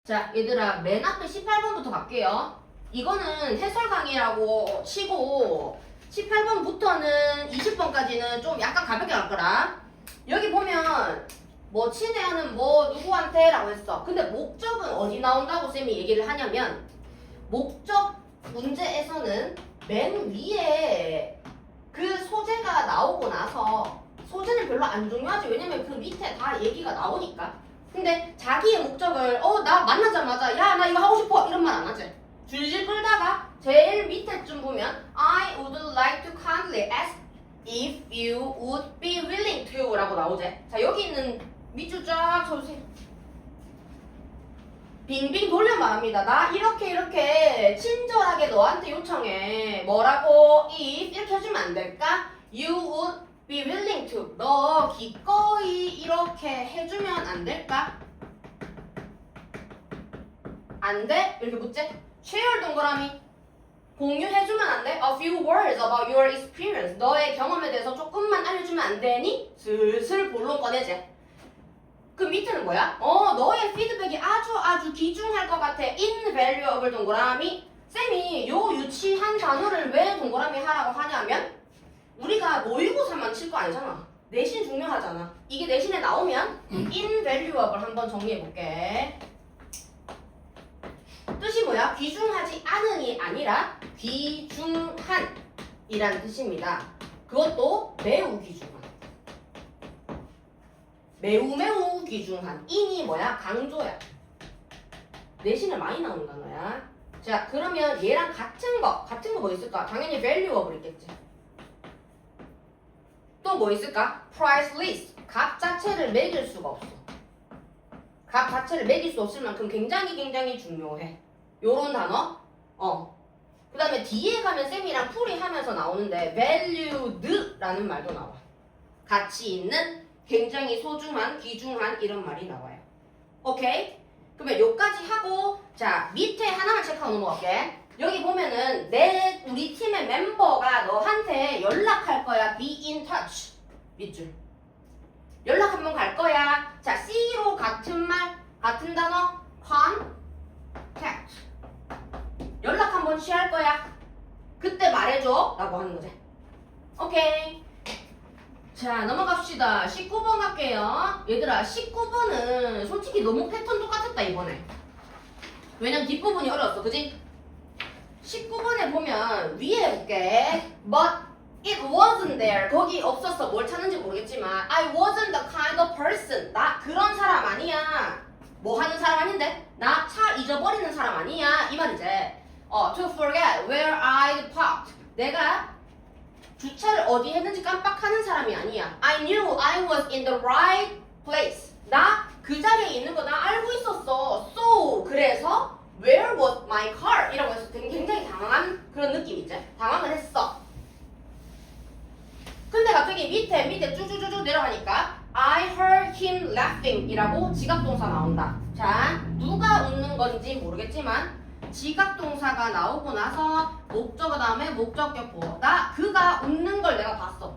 자, 얘들아, 맨 앞에 18번부터 갈게요. 이거는 해설 강의라고 치고 18번부터는 20번까지는 좀 약간 가볍게 갈 거라. 여기 보면 뭐 친애하는 뭐 누구한테 라고 했어. 근데 목적은 어디 나온다고 쌤이 얘기를 하냐면 목적 문제에서는 맨 위에 그 소재가 나오고 나서 소재는 별로 안 중요하지. 왜냐면 그 밑에 다 얘기가 나오니까. 근데 자기의 목적을 나 만나자마자 야 나 이거 하고 싶어 이런 말 안 하지. 줄줄 끌다가 제일 밑에쯤 보면 I would like to kindly ask if you would be willing to 라고 나오지. 자 여기 있는 밑줄 쫙 쳐주세요. 빙빙 돌려 말합니다. 나 이렇게 친절하게 너한테 요청해. 뭐라고? if 이렇게 해주면 안 될까? You would be willing to. 너 기꺼이 이렇게 해주면 안 될까? 안 돼? 이렇게 묻지? share 동그라미. 공유해주면 안 돼? A few words about your experience. 너의 경험에 대해서 조금만 알려주면 안 되니? 슬슬 본론 꺼내지. 그 밑에는 뭐야? 너의 피드백이 아주 귀중할 것 같아. invaluable 동그라미. 쌤이 요 유치한 단어를 왜 동그라미 하라고 하냐면 우리가 모의고사만 칠 거 아니잖아. 내신 중요하잖아. 이게 내신에 나오면 invaluable 한번 정리해볼게. 뜻이 뭐야? 귀중하지 않은이 아니라 귀중한 이란 뜻입니다. 그것도 매우 귀중한. 매우 귀중한. 인이 뭐야? 강조야. 내신에 많이 나오는 단어야. 자, 그러면 얘랑 같은 거 뭐 있을까? 당연히 valuable 있겠지. 또 뭐 있을까? priceless. 값 자체를 매길 수가 없어. 값 자체를 매길 수 없을 만큼 굉장히 중요해. 요런 단어. 그 다음에 뒤에 가면 쌤이랑 풀이하면서 나오는데 valued라는 말도 나와. 가치 있는, 굉장히 소중한, 귀중한 이런 말이 나와요. 오케이? 그러면 요까지 하고 자 밑에 하나만 체크하고 넘어갈게. 여기 보면은 우리 팀의 멤버가 너한테 연락할 거야. be in touch. 밑줄. 연락 한번 갈 거야. 자 C로 같은 말, 같은 단어 contact. 연락 한번 취할 거야. 그때 말해줘 라고 하는 거지. 오케이. 자 넘어갑시다. 19번 갈게요. 얘들아 19번은 솔직히 너무 패턴 똑같았다 이번에. 왜냐면 뒷부분이 어려웠어. 그지? 19번에 보면 위에 볼게. But it wasn't there. 거기 없었어. 뭘 찾는지 모르겠지만 I wasn't the kind of person. 나 그런 사람 아니야. 뭐 하는 사람 아닌데? 나 차 잊어버리는 사람 아니야. 이 말이지. To forget where I parked. 내가 주차를 어디 했는지 깜빡하는 사람이 아니야. I knew I was in the right place. 나 그 자리에 있는 거 나 알고 있었어. So 그래서 where was my car? 이라고 해서 굉장히 당황한 그런 느낌이지. 당황을 했어. 근데 갑자기 밑에 쭉쭉쭉 내려가니까 I heard him laughing 이라고 지각동사 나온다. 자 누가 웃는 건지 모르겠지만 지각동사가 나오고 나서 목적어 다음에 목적격 보어. 그가 웃는 걸 내가 봤어.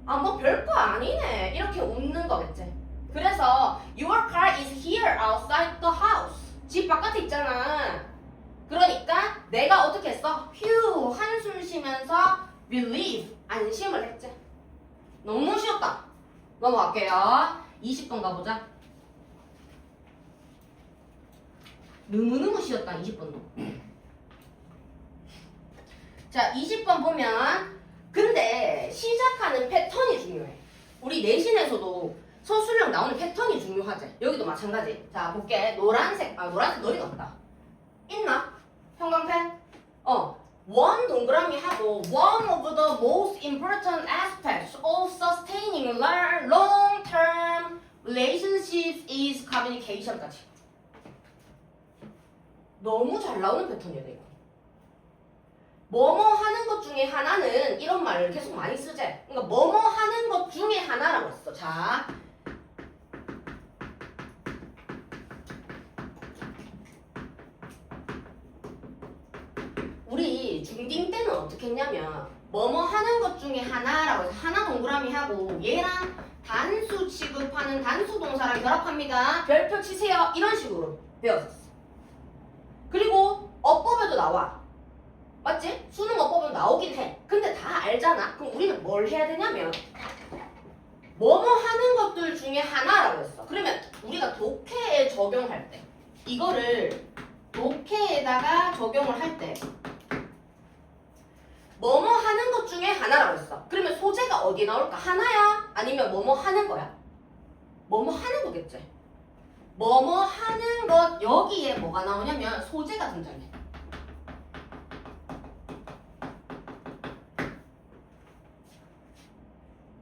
뭐 별거 아니네. 이렇게 웃는 거겠지. 그래서 your car is here outside the house. 집 바깥에 있잖아. 그러니까 내가 어떻게 했어? 휴 한숨 쉬면서 relieve 안심을 했지. 너무 쉬웠다. 넘어갈게요. 20번 가보자. 너무너무 쉬웠다 20번도. 자 20번 보면 근데 시작하는 패턴이 중요해. 우리 내신에서도 서술형 나오는 패턴이 중요하지. 여기도 마찬가지. 자 볼게. 노란색 너희가 없다. 있나? 형광펜? one 동그라미 하고 one of the most important aspects of sustaining long-term relationships is communication까지. 너무 잘 나오는 패턴이야 이거. 뭐뭐 하는 것 중에 하나는 이런 말을 계속 많이 쓰지. 그러니까 뭐뭐 하는 것 중에 하나라고 했어. 자 우리 중딩 때는 어떻게 했냐면 뭐뭐 하는 것 중에 하나라고 해서 하나 동그라미 하고 얘랑 단수 취급하는 단수 동사랑 결합합니다. 별표 치세요. 이런 식으로 배웠었어. 그리고 어법에도 나와. 맞지? 수능 어법은 나오긴 해. 근데 다 알잖아. 그럼 우리는 뭘 해야 되냐면 뭐뭐 하는 것들 중에 하나라고 했어. 그러면 우리가 독해에 적용할 때 이거를 독해에다가 적용을 할 때 뭐뭐 하는 것 중에 하나라고 했어. 그러면 소재가 어디에 나올까? 하나야? 아니면 뭐뭐 하는 거야? 뭐뭐 하는 거겠지. 뭐뭐 하는 것 여기에 뭐가 나오냐면 소재가 등장해.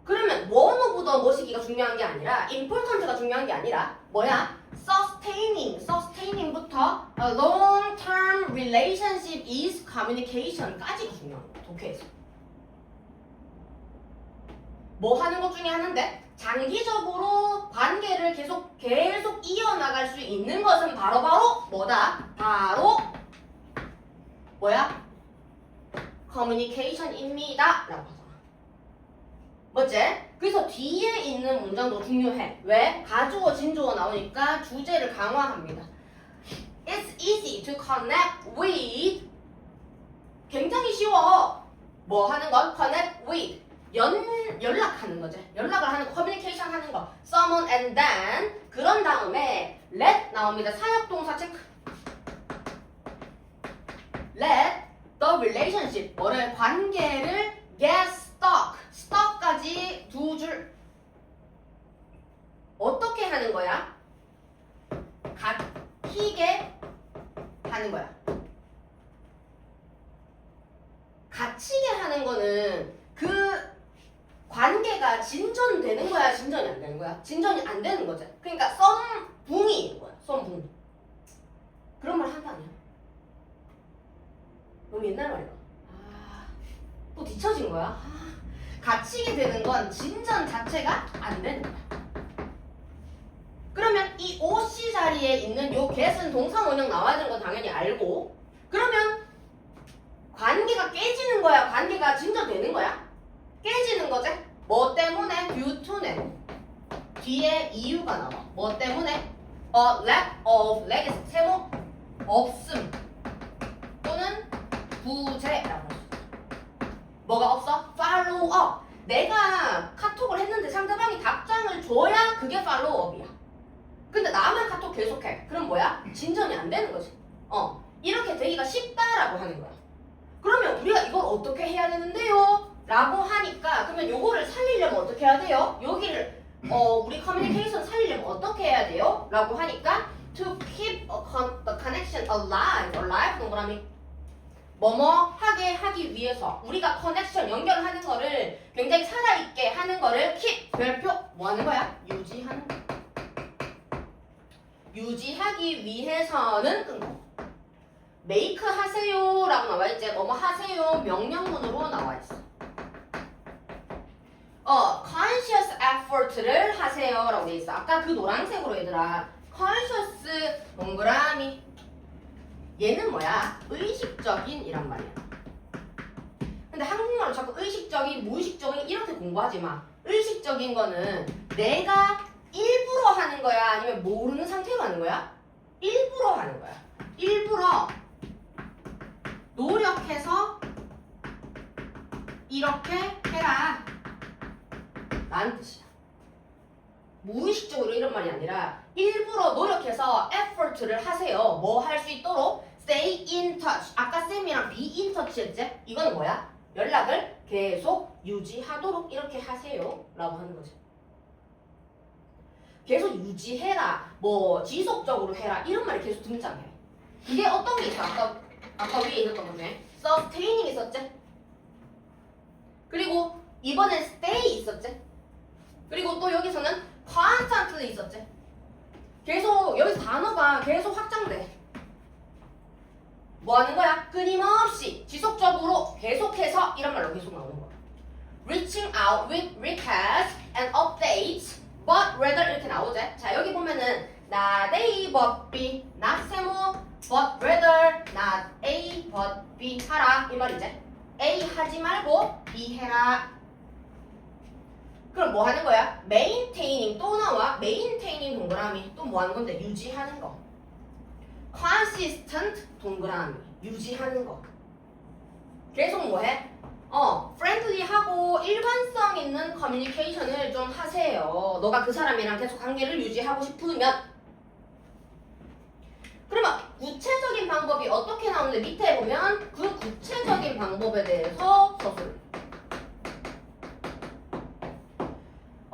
그러면 뭐뭐보다 뭐시기가 중요한 게 아니라 important가 중요한 게 아니라 뭐야? sustaining부터 a long-term relationship is communication까지가 중요한 거야. 독해에서. 뭐 하는 것 중에 하나인데 장기적으로 관계를 계속 이어나갈 수 있는 것은 바로 뭐다? 바로 뭐야? communication입니다. 라고 하잖아. 뭐지? 그래서 뒤에 있는 문장도 중요해. 왜? 가주어, 진주어 나오니까 주제를 강화합니다. It's easy to connect with. 굉장히 쉬워. 뭐 하는 건? connect with. 연락하는 거지. 연락을 하는 거, communication 하는 거. someone and then. 그런 다음에 let 나옵니다. 사역동사 체크. let the relationship. 뭐를? 관계를 get stuck. stuck까지 두 줄. 어떻게 하는 거야? 갇히게 하는 거야. 갇히게 하는 거는 그 관계가 진전되는 거야, 진전이 안 되는 거야? 진전이 안 되는 거지. 그러니까 썸붕이 있는 거야. 썸붕. 그런 말 한 거 아니야? 너무 옛날 말이야. 또 뒤처진 거야. 갇히게 되는 건 진전 자체가 안 되는 거야. 그러면 이 OC 자리에 있는 요 get은 동사원형 나와야 되는 건 당연히 알고, 그러면 관계가 깨지는 거야? 관계가 진전되는 거야? 깨지는 거지? 뭐 때문에? due to 네. 뒤에 이유가 나와. 뭐 때문에? lack of, lack에서 세모 없음 또는 부재라고 할 수 있어. 뭐가 없어? follow up. 내가 카톡을 했는데 상대방이 답장을 줘야 그게 follow up이야. 근데 나만 카톡 계속해. 그럼 뭐야? 진전이 안 되는 거지. 이렇게 되기가 쉽다라고 하는 거야. 그러면 우리가 이걸 어떻게 해야 되는데요? 라고 하니까 그러면 요거를 살리려면 어떻게 해야 돼요? 여기를 우리 커뮤니케이션 살리려면 어떻게 해야 돼요? 라고 하니까 to keep the connection alive 동그라미 뭐뭐 하기 위해서 우리가 커넥션 연결하는 거를 굉장히 살아있게 하는 거를 keep 별표 뭐 하는 거야? 유지하는 거. 유지하기 위해서는 끊고 make 하세요 라고 나와있지. 뭐뭐 하세요 명령문으로 나와있어. conscious effort를 하세요 라고 돼 있어. 아까 그 노란색으로 얘들아 conscious 동그라미 얘는 뭐야? 의식적인 이란 말이야. 근데 한국말로 자꾸 의식적인, 무의식적인 이렇게 공부하지 마. 의식적인 거는 내가 일부러 하는 거야? 아니면 모르는 상태로 하는 거야? 일부러 하는 거야. 일부러 노력해서 이렇게 해라 라는 뜻이야. 무의식적으로 이런 말이 아니라 일부러 노력해서 effort를 하세요. 뭐 할 수 있도록? stay in touch. 아까 쌤이랑 be in touch 했지? 이건 뭐야? 연락을 계속 유지하도록 이렇게 하세요 라고 하는 거지. 계속 유지해라, 뭐 지속적으로 해라 이런 말이 계속 등장해. 그게 어떤 게 있어? 아까 위에 있었던 거네. sustaining 있었지? 그리고 이번엔 stay 있었지? 그리고 또 여기서는 constantly 있었지? 계속 여기서 단어가 계속 확장돼. 뭐 하는 거야? 끊임없이 지속적으로 계속해서 이런 말로 계속 나오는 거야. reaching out with requests and updates but rather 이렇게 나오지? 자 여기 보면은 not A but B not 세모 but rather not A but B 하라 이 말이지. A 하지 말고 B 해라. 그럼 뭐 하는 거야? maintaining 또 나와. maintaining 동그라미 또 뭐 하는 건데? 유지하는 거. consistent 동그라미 유지하는 거. 계속 뭐 해? friendly하고 일관성 있는 커뮤니케이션을 좀 하세요. 너가 그 사람이랑 계속 관계를 유지하고 싶으면. 그러면 구체적인 방법이 어떻게 나오는데 밑에 보면 그 구체적인 방법에 대해서 서술.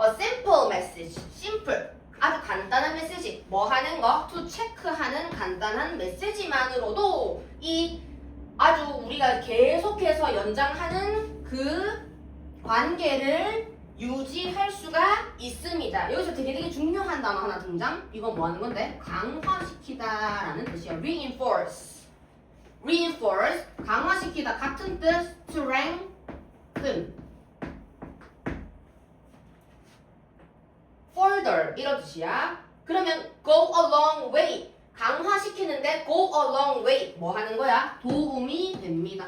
A simple message, simple. 아주 간단한 메시지. 뭐 하는 거? to 체크하는 간단한 메시지만으로도 이 아주 우리가 계속해서 연장하는 그 관계를 유지할 수가 있습니다. 여기서 되게 중요한 단어 하나 등장. 이건 뭐 하는 건데? 강화시키다 라는 뜻이야. reinforce. reinforce. 강화시키다. 같은 뜻. strengthen. further. 이런 뜻이야. 그러면 go a long way. 강화시키는데 go a long way. 뭐 하는 거야? 도움이 됩니다.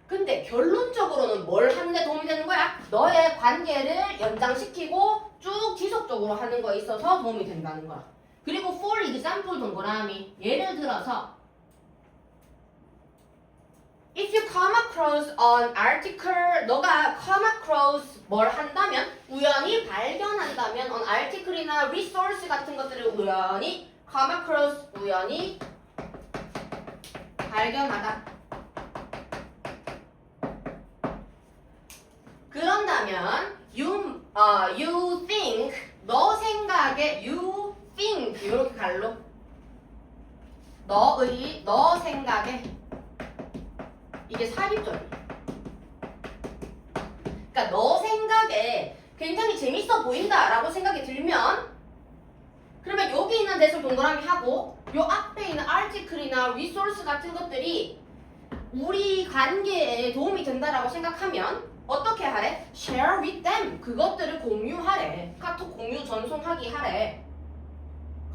근데 결론적으로는 뭘 하는데 도움이 되는 거야? 너의 관계를 연장시키고 쭉 지속적으로 하는 거에 있어서 도움이 된다는 거야. 그리고 for example 동그라미. 예를 들어서 If you come across an article, 너가 come across 뭘 한다면, 우연히 발견한다면, an article이나 resource 같은 것들을 우연히 come across, 우연히 발견하다. 그런다면, you think, 너 생각에, you think, 이렇게 갈로. 너 생각에. 이게 삽입절이야. 그러니까 너 생각에 굉장히 재밌어 보인다라고 생각이 들면 그러면 여기 있는 대술 동그라미 하고 요 앞에 있는 article이나 resource 같은 것들이 우리 관계에 도움이 된다라고 생각하면 어떻게 하래? share with them. 그것들을 공유하래. 카톡 공유 전송하기 하래.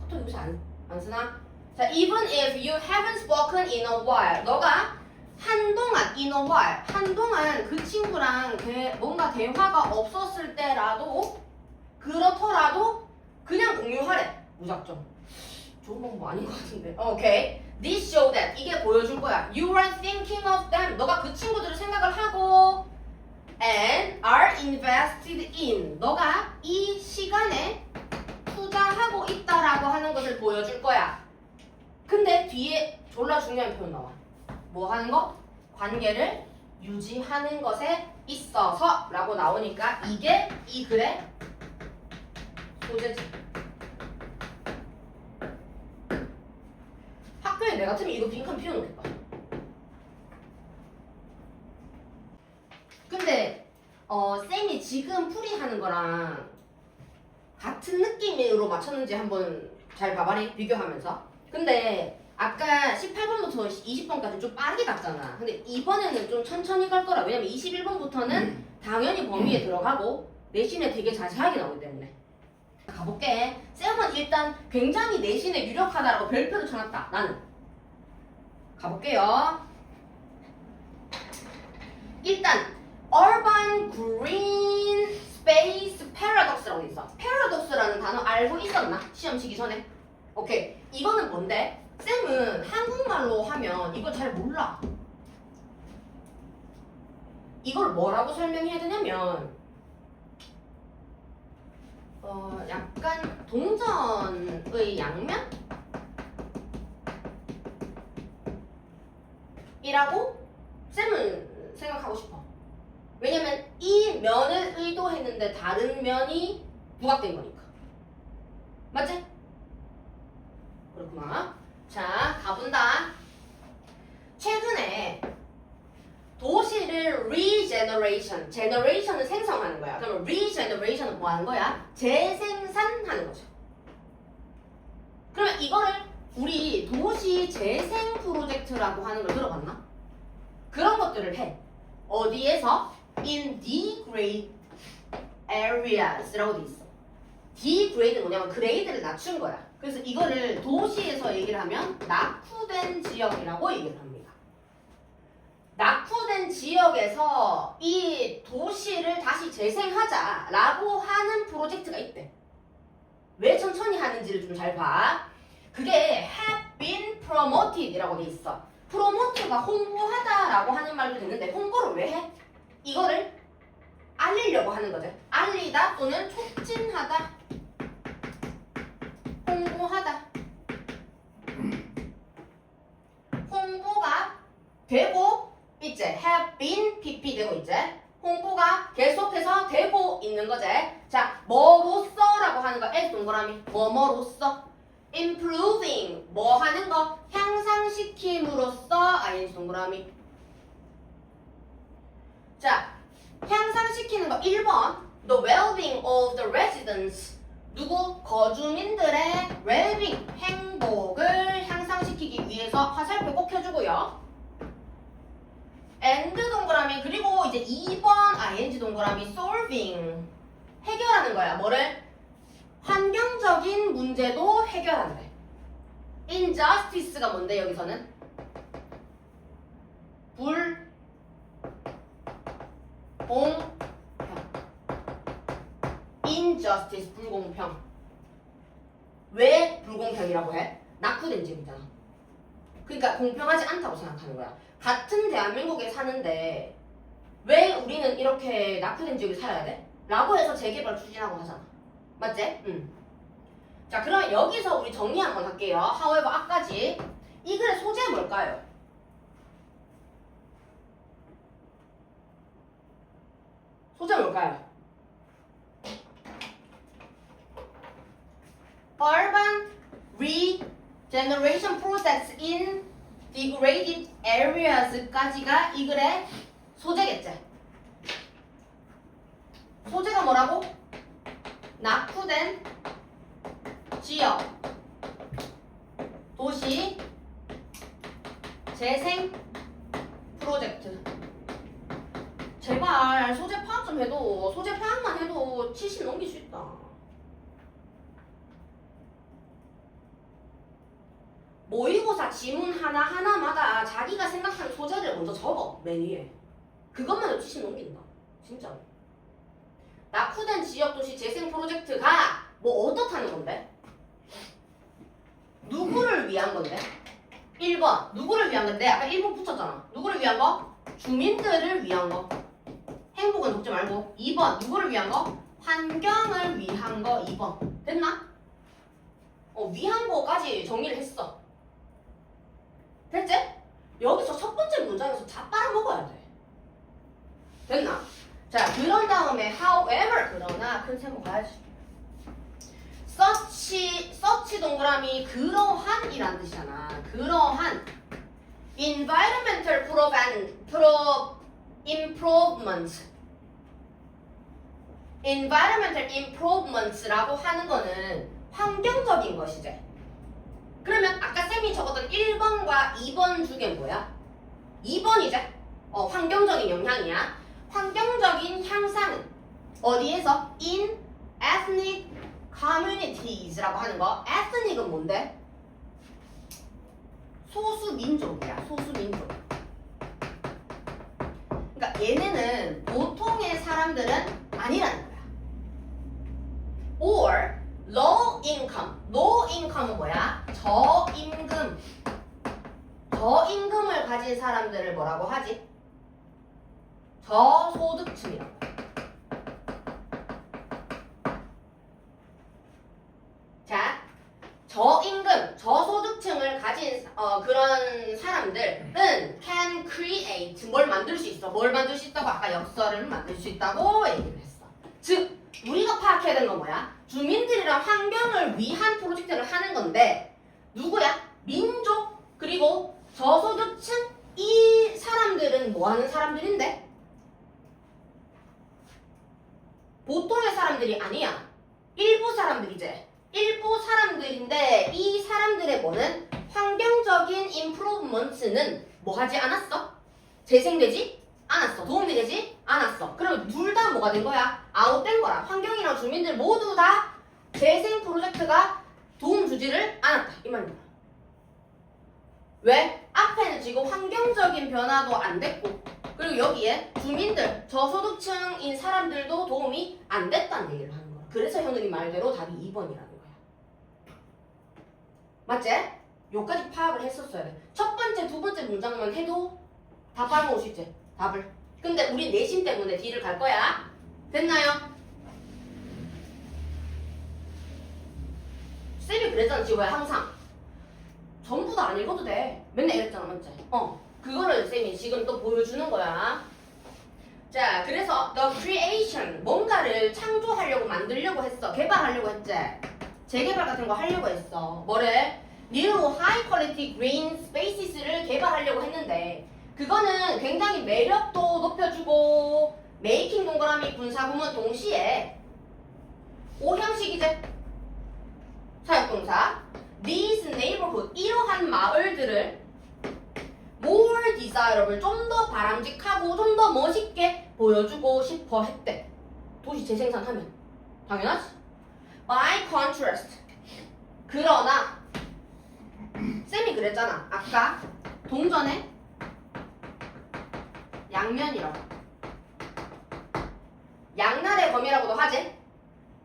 카톡 요새 안 쓰나? 자, even if you haven't spoken in a while. 너가 한동안 in a while 한동안 그 친구랑 뭔가 대화가 없었을 때라도 그렇더라도 그냥 공유하래. 무작정. 좋은 방법 아닌 것 같은데. 오케이. This show that 이게 보여줄 거야. You are thinking of them. 너가 그 친구들을 생각을 하고 and are invested in. 너가 이 시간에 투자하고 있다라고 하는 것을 보여줄 거야. 근데 뒤에 졸라 중요한 표현 나와. 뭐 하는 거? 관계를 유지하는 것에 있어서 라고 나오니까 이게 이 글의 소재지. 학교에 내 같으면 이거 빈칸 피워놓겠다. 근데 쌤이 지금 풀이하는 거랑 같은 느낌으로 맞췄는지 한번 잘 봐봐리. 비교하면서. 근데 아까 18번부터 20번까지 좀 빠르게 갔잖아. 근데 이번에는 좀 천천히 갈 거라. 왜냐면 21번부터는 당연히 범위에 들어가고 내신에 되게 자세하게 나오기 때문에. 가볼게. 쌤은 일단 굉장히 내신에 유력하다라고 별표를 쳐놨다. 나는. 가볼게요. 일단 urban green space paradox라고 돼 있어. paradox라는 단어 알고 있었나? 시험 치기 전에. 오케이. 이거는 뭔데? 쌤은 한국말로 하면 이걸 잘 몰라. 이걸 뭐라고 설명해야 되냐면 약간 동전의 양면? 이라고 쌤은 생각하고 싶어. 왜냐면 이 면을 의도했는데 다른 면이 부각된 거니까. 맞지? 그렇구나. 자, 가본다. 최근에 도시를 regeneration, generation은 생성하는 거야. 그러면 regeneration은 뭐 하는 거야? 재생산하는 거죠. 그러면 이거를 우리 도시 재생 프로젝트라고 하는 걸 들어봤나? 그런 것들을 해. 어디에서? In degrade areas라고 돼 있어. degrade는 뭐냐면 그레이드를 낮춘 거야. 그래서 이거를 도시에서 얘기를 하면 낙후된 지역이라고 얘기를 합니다. 낙후된 지역에서 이 도시를 다시 재생하자라고 하는 프로젝트가 있대. 왜 천천히 하는지를 좀 잘 봐. 그게 have been promoted 이라고 돼 있어. 프로모트가 홍보하다라고 하는 말도 있는데 홍보를 왜 해? 이거를 알리려고 하는 거지. 알리다 또는 촉진하다. 홍보하다. 홍보가 되고 있지. have been pp 되고 있지. 홍보가 계속해서 되고 있는 거지. 자, 뭐로써라고 하는 거 S 동그라미. 뭐뭐로써. improving 뭐 하는 거 향상시킴으로써 ing 동그라미. 자, 향상시키는 거 1번 the well-being of the residents 누구? 거주민들의 well-being 행복을 향상시키기 위해서 화살표 꼭 해주고요. and 동그라미 그리고 이제 2번 ing 동그라미 solving 해결하는 거야. 뭐를? 환경적인 문제도 해결한대. injustice가 뭔데 여기서는? 불공평. injustice 불공평. 왜 불공평이라고 해? 낙후된 지역이잖아. 그러니까 공평하지 않다고 생각하는 거야. 같은 대한민국에 사는데 왜 우리는 이렇게 낙후된 지역에 살아야 돼? 라고 해서 재개발 추진하고 하잖아. 맞지? 응. 자, 그럼 여기서 우리 정리 한번 할게요. however, 앞까지. 이 글의 소재 뭘까요? 소재 뭘까요? Urban regeneration process in degraded areas까지가 이 글의 소재겠지? 소재가 뭐라고? 낙후된 지역, 도시, 재생 프로젝트. 제발 소재 파악 좀 해도 소재 파악만 해도 70 넘길 수 있다. 모의고사 지문 하나하나마다 자기가 생각하는 소재를 먼저 적어. 맨 위에. 그것만 해도 70 넘긴다. 진짜로. 낙후된 지역 도시 재생 프로젝트가 뭐 어떻다는 건데? 누구를 위한 건데? 1번 누구를 위한 건데? 아까 1번 붙였잖아. 누구를 위한 거? 주민들을 위한 거. 행복은 적지 말고. 2번 누구를 위한 거? 환경을 위한 거. 2번 됐나? 위한 거까지 정리를 했어. 됐지? 여기서 첫 번째 문장에서 다 빨아먹어야 돼. 됐나? 자, 그런 다음에 however 그러나 큰 세모 가야지. such 동그라미 그러한이란 뜻이잖아. 그러한 environmental improvements라고 하는 거는 환경적인 것이지. 그러면 아까 쌤이 적었던 1번과 2번 중에 뭐야? 2번이지? 환경적인 영향이야. 환경적인 향상은 어디에서? in ethnic communities라고 하는 거. ethnic은 뭔데? 소수민족이야. 소수민족. 그러니까 얘네는 보통의 사람들은 아니라는 거야. or low income. low income은 뭐야? 저임금. 저임금을 가진 사람들을 뭐라고 하지? 저소득층이라고. 자, 저임금, 저소득층을 가진 그런 사람들은 can create 뭘 만들 수 있어. 뭘 만들 수 있다고? 아까 역설을 만들 수 있다고 얘기를 했어. 즉 우리가 파악해야 되는 건 뭐야? 주민들이랑 환경을 위한 프로젝트를 하는 건데 누구야? 민족 그리고 저소득층 이 사람들은 뭐 하는 사람들인데? 보통의 사람들이 아니야. 일부 사람들이지. 일부 사람들인데 이 사람들의 뭐는 환경적인 임프루브먼트는 뭐 하지 않았어? 재생되지 않았어. 도움이 되지 않았어. 그럼 둘 다 뭐가 된 거야? 아웃된 거라. 환경이랑 주민들 모두 다 재생 프로젝트가 도움 주지를 않았다. 이 말입니다. 왜? 앞에는 지금 환경적인 변화도 안 됐고 그리고 여기에 주민들, 저소득층인 사람들도 도움이 안 됐다는 얘기를 하는 거야. 그래서 현우님 말대로 답이 2번이라는 거야. 맞지? 요까지 파악을 했었어야 돼. 첫 번째, 두 번째 문장만 해도 다 파악할 수 있지? 답을. 근데 우리 내신 때문에 D를 갈 거야. 됐나요? 쌤이 그랬잖아, 지호야. 항상 전부 다 안 읽어도 돼. 맨날 이랬잖아, 맞지? 그거를 쌤이 지금 또 보여주는 거야. 자, 그래서 the creation, 뭔가를 창조하려고 만들려고 했어. 개발하려고 했지? 재개발 같은 거 하려고 했어. 뭐를? new high quality green spaces를 개발하려고 했는데 그거는 굉장히 매력도 높여주고 메이킹 동그라미 분사구문 동시에 오형식이지? 사역동사 these neighborhood, 이러한 마을들을 more desirable, 좀 더 바람직하고 좀 더 멋있게 보여주고 싶어 했대. 도시 재생산하면 당연하지. By contrast, 그러나 쌤이 그랬잖아. 아까 동전에 양면이라고, 양날의 검이라고도 하지.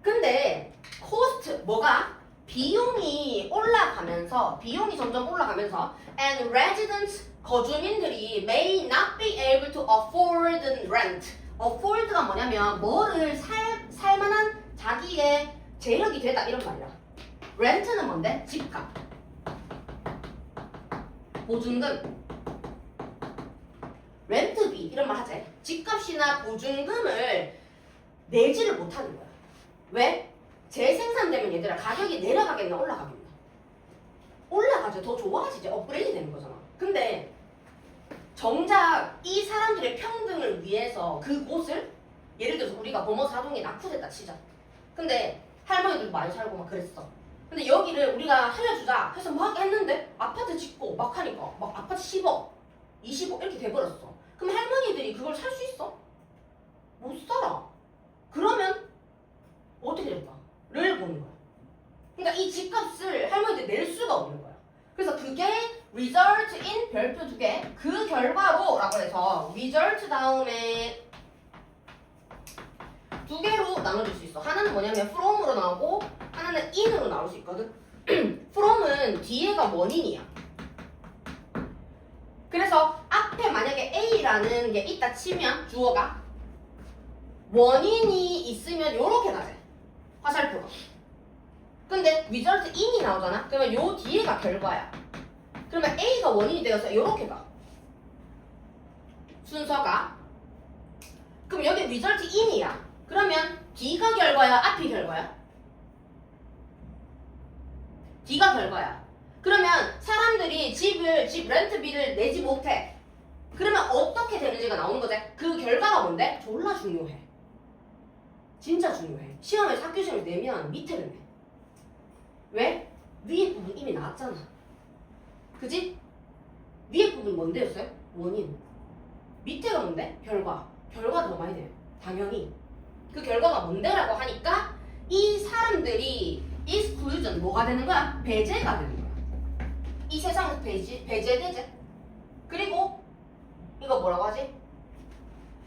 근데 cost, 뭐가? 비용이 올라가면서, 비용이 점점 올라가면서 and residents, 거주민들이 may not be able to afford rent. afford가 뭐냐면 뭐를 살만한 자기의 재력이 되다 이런 말이야. rent는 뭔데? 집값, 보증금, 렌트비 이런 말 하지. 집값이나 보증금을 내지를 못하는 거야. 왜? 재생산되면 얘들아 가격이 내려가겠나 올라가겠나? 올라가죠. 더 좋아지지. 업그레이드 되는 거잖아. 근데 정작 이 사람들의 평등을 위해서 그곳을, 예를 들어서 우리가 범어사 하동에 낙후됐다 치자. 근데 할머니들도 많이 살고 막 그랬어. 근데 여기를 우리가 살려주자 해서 막 했는데 아파트 짓고 막 하니까 막 아파트 10억 20억 이렇게 돼버렸어. 그럼 할머니들이 그걸 살 수 있어? 못 살아. 그러면 어떻게 될까? 를 보는 거야. 그러니까 이 집값을 할머니들이 낼 수가 없는 거야. 그래서 그게 result in 별표 2개, 그 결과로 라고 해서 result 다음에 2개로 나눠줄 수 있어. 하나는 뭐냐면 from으로 나오고 하나는 in으로 나올 수 있거든. from은 뒤에가 원인이야. 그래서 앞에 만약에 A라는 게 있다 치면 주어가 원인이 있으면 요렇게 가자. 화살표가. 근데 result in이 나오잖아. 그러면 요 뒤에가 결과야. 그러면 A가 원인이 되어서 요렇게 가. 순서가. 그럼 여기 result in이야. 그러면 D가 결과야? 앞이 결과야? D가 결과야. 그러면 사람들이 집 렌트비를 내지 못해. 그러면 어떻게 되는지가 나오는 거지. 그 결과가 뭔데? 졸라 중요해. 진짜 중요해. 시험에서 학교 시험을 내면 밑에를 내. 왜? 위에 부분 이미 나왔잖아. 그지? 위에 부분 뭔데였어요? 원인. 밑에가 뭔데? 결과. 결과가 더 많이 돼. 당연히. 그 결과가 뭔데라고 하니까 이 사람들이 exclusion 뭐가 되는 거야? 배제가 되는 거야. 이 세상에서 배제되지. 그리고 이거 뭐라고 하지?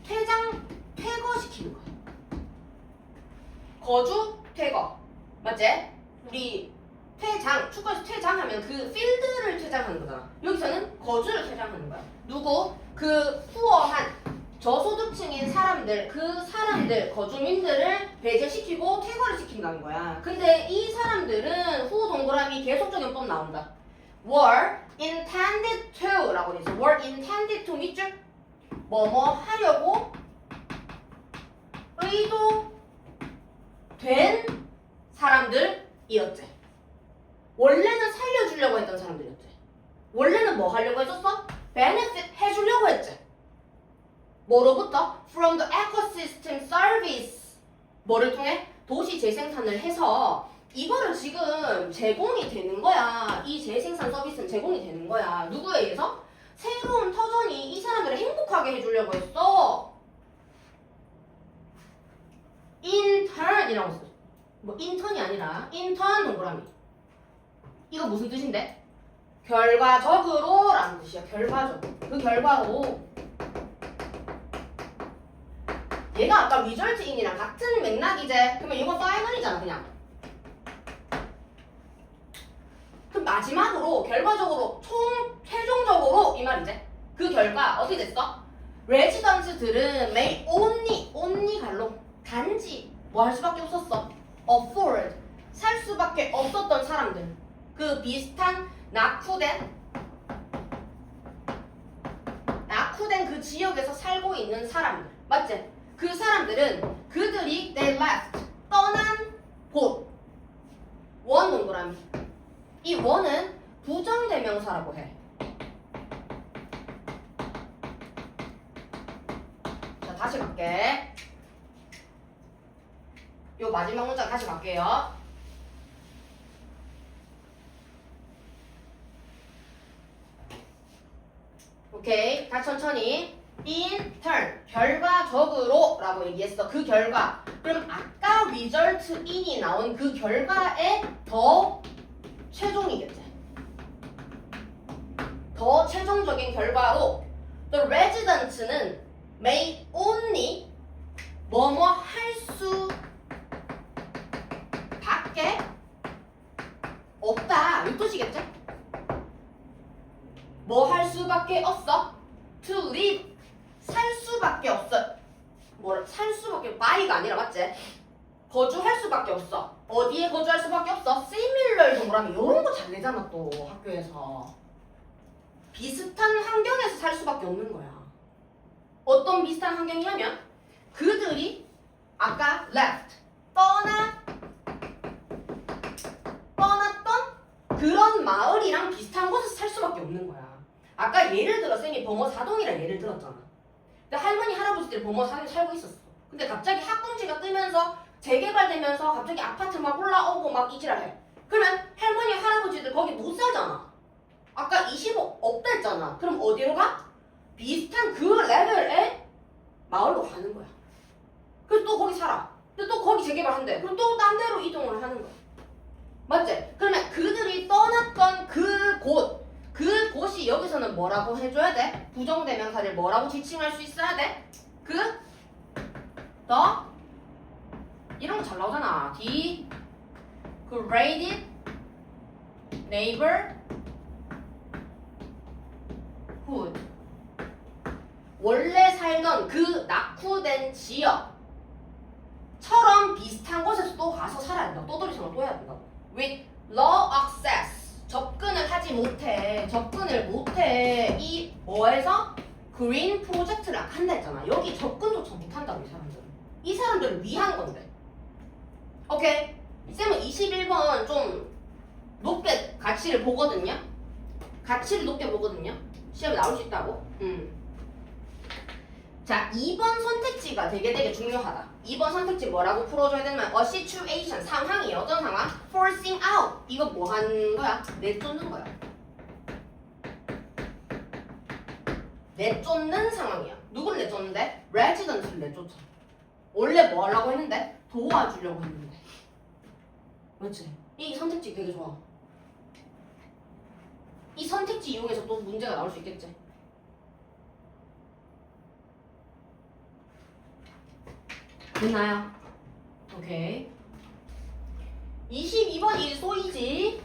퇴거시키는 거야. 거주, 퇴거. 맞지? 우리 축구에서 퇴장하면 그 필드를 퇴장하는 거잖아. 여기서는 거주를 퇴장하는 거야. 누구? 그 푸어한 저소득층인 사람들, 그 사람들, 거주민들을 배제시키고 퇴거를 시킨다는 거야. 근데 이 사람들은 후 동그라미 계속적 용법 나온다. were intended to 라고 돼 있어. were intended to 밑줄 뭐뭐 하려고 의도된 사람들이었지. 원래는 살려주려고 했던 사람들이었지. 원래는 뭐 하려고 했었어? benefit 해주려고 했지. 뭐로부터? From the ecosystem service. 뭐를 통해? 도시 재생산을 해서 이거를 지금 제공이 되는 거야. 이 재생산 서비스는 제공이 되는 거야. 누구에 의해서? 새로운 터전이 이 사람들을 행복하게 해주려고 했어. intern이라고 써. 뭐 intern이 아니라 intern 동그라미. 이거 무슨 뜻인데? 결과적으로 라는 뜻이야. 결과적. 그 결과로 얘가 아까 result in이랑 같은 맥락이제. 그러면 이거 final이잖아 그냥. 그럼 마지막으로 결과적으로 최종적으로 이 말이지. 그 결과 어떻게 됐어? 레지던트들은 may only 갈로 단지 뭐 할 수밖에 없었어. afford 살 수밖에 없었던 사람들. 그 비슷한 낙후된 그 지역에서 살고 있는 사람들. 맞지? 그 사람들은 그들이 they left 떠난 곳. 원 동그라미. 이 원은 부정대명사라고 해. 자, 다시 갈게. 요 마지막 문장 다시 갈게요. 오케이. 다시 천천히. in turn. 결과적으로 라고 얘기했어. 그 결과. 그럼 아까 result in이 나온 그 결과에 더 최종이겠지. 더 최종적인 결과로 the resident는 may only 뭐뭐 할 수 밖에 없다. 이 뜻이겠지? 뭐 할 수밖에 없어? to live 살 수밖에 없어. 뭐 살 수밖에 buy가 아니라 맞지? 거주할 수밖에 없어. 어디에 거주할 수밖에 없어? similar 동그라미 이런 거 잘 내잖아 또 학교에서. 비슷한 환경에서 살 수밖에 없는 거야. 어떤 비슷한 환경이냐면 그들이 아까 left 떠났던 그런 마을이랑 비슷한 곳에서 살 수밖에 없는 거야. 아까 예를 들어 쌤이 범어사동이라 예를 들었잖아. 근데 할머니 할아버지들이 범어사동에 살고 있었어. 근데 갑자기 학군지가 뜨면서 재개발되면서 갑자기 아파트 막 올라오고 막 이지랄해. 그러면 할머니 할아버지들 거기 못 살잖아. 아까 25 없다 했잖아. 그럼 어디로 가? 비슷한 그 레벨의 마을로 가는 거야. 그래서 또 거기 살아. 근데 또 거기 재개발한대. 그럼 또 딴 데로 이동을 하는 거야. 맞지? 그러면 그들이 떠났던 그곳이 여기서는 뭐라고 해줘야 돼? 부정대명사를 뭐라고 지칭할 수 있어야 돼? 이런 거 잘 나오잖아. the graded neighborhood. 원래 살던 그 낙후된 지역처럼 비슷한 곳에서 또 가서 살아야 된다. 또돌이처럼 또 해야 된다고. with low access. 접근을 못해. 이 뭐에서? 그린 프로젝트를 한다 했잖아. 여기 접근조차 못한다고 이 사람들을 위한 건데. 오케이. 쌤은 21번 좀 높게 가치를 보거든요. 가치를 높게 보거든요. 시험에 나올 수 있다고. 자, 2번 선택지가 되게 중요하다. 2번 선택지 뭐라고 풀어줘야 되냐면 a situation, 상황이 어떤 상황? forcing out. 이거 뭐 하는 거야? 내쫓는 거야. 내쫓는 상황이야. 누구를 내쫓는데? resident를 내쫓아. 원래 뭐 하려고 했는데? 도와주려고 했는데. 맞지? 이 선택지 되게 좋아. 이 선택지 이용해서 또 문제가 나올 수 있겠지? 됐나요? 오케이. 22번이 소이지.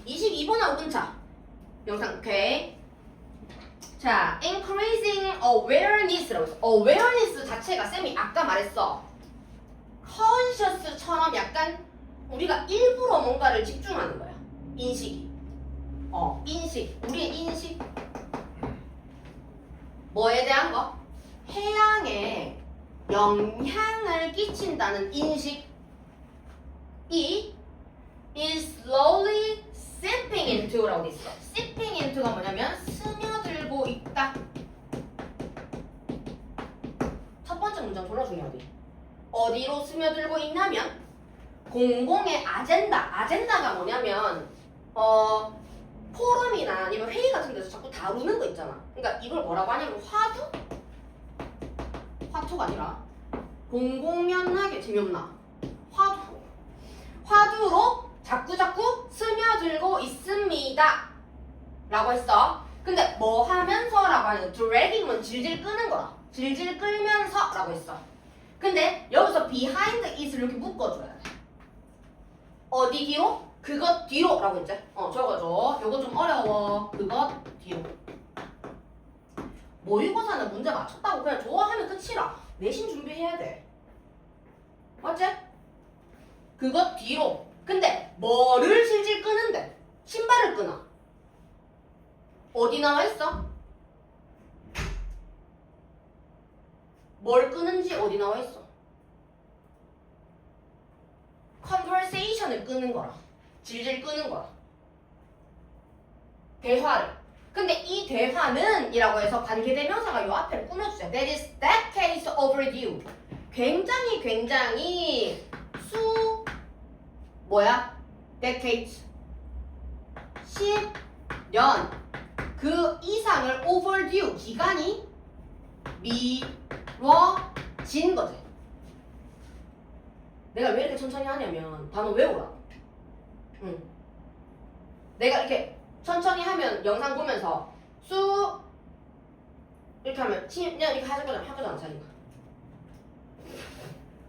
22번하고 끊자. 영상 오케이. 자, increasing awareness라고 했어. awareness 자체가 쌤이 아까 말했어. conscious처럼 약간 우리가 일부러 뭔가를 집중하는 거야. 인식이. 인식. 우리의 인식. 뭐에 대한 거? 해양에 영향을 끼친다는 인식이 is slowly seeping into라고 돼 있어. seeping into가 뭐냐면 스며들고 있다. 첫 번째 문장 졸라 중요하지. 어디로 스며들고 있냐면 공공의 아젠다가 뭐냐면 포럼이나 아니면 회의 같은 데서 자꾸 다루는 거 있잖아. 그러니까 이걸 뭐라고 하냐면 화두가 아니라 공공연하게 재미없나? 화두로 자꾸 스며들고 있습니다 라고 했어. 근데 뭐 하면서 라고 하는 dragging은 질질 끄는 거라. 질질 끌면서 라고 했어. 근데 여기서 behind is를 이렇게 묶어줘야 돼. 어디 뒤로? 그것 뒤로 라고 했지? 적어줘. 요거 좀 어려워. 그것 뒤로. 모의고사는 문제 맞췄다고 그냥 좋아하면 끝이라. 내신 준비해야 돼. 맞지? 그것 뒤로. 근데 뭐를 질질 끄는데? 신발을 끄나? 어디 나와 있어? 뭘 끄는지 어디 나와 있어? conversation을 끄는 거라. 질질 끄는 거야. 대화를. 근데 이 대화는 이라고 해서 관계대명사가 요 앞에 꾸며주세요. That is decades overdue. 굉장히 decades 10년 그 이상을 overdue 기간이 미뤄진 거지. 내가 왜 이렇게 천천히 하냐면 단어 외우라. 내가 이렇게 천천히 하면 영상 보면서 이렇게 하면 10년 이렇게 하실 거잖아. 할 거잖아, 자기가.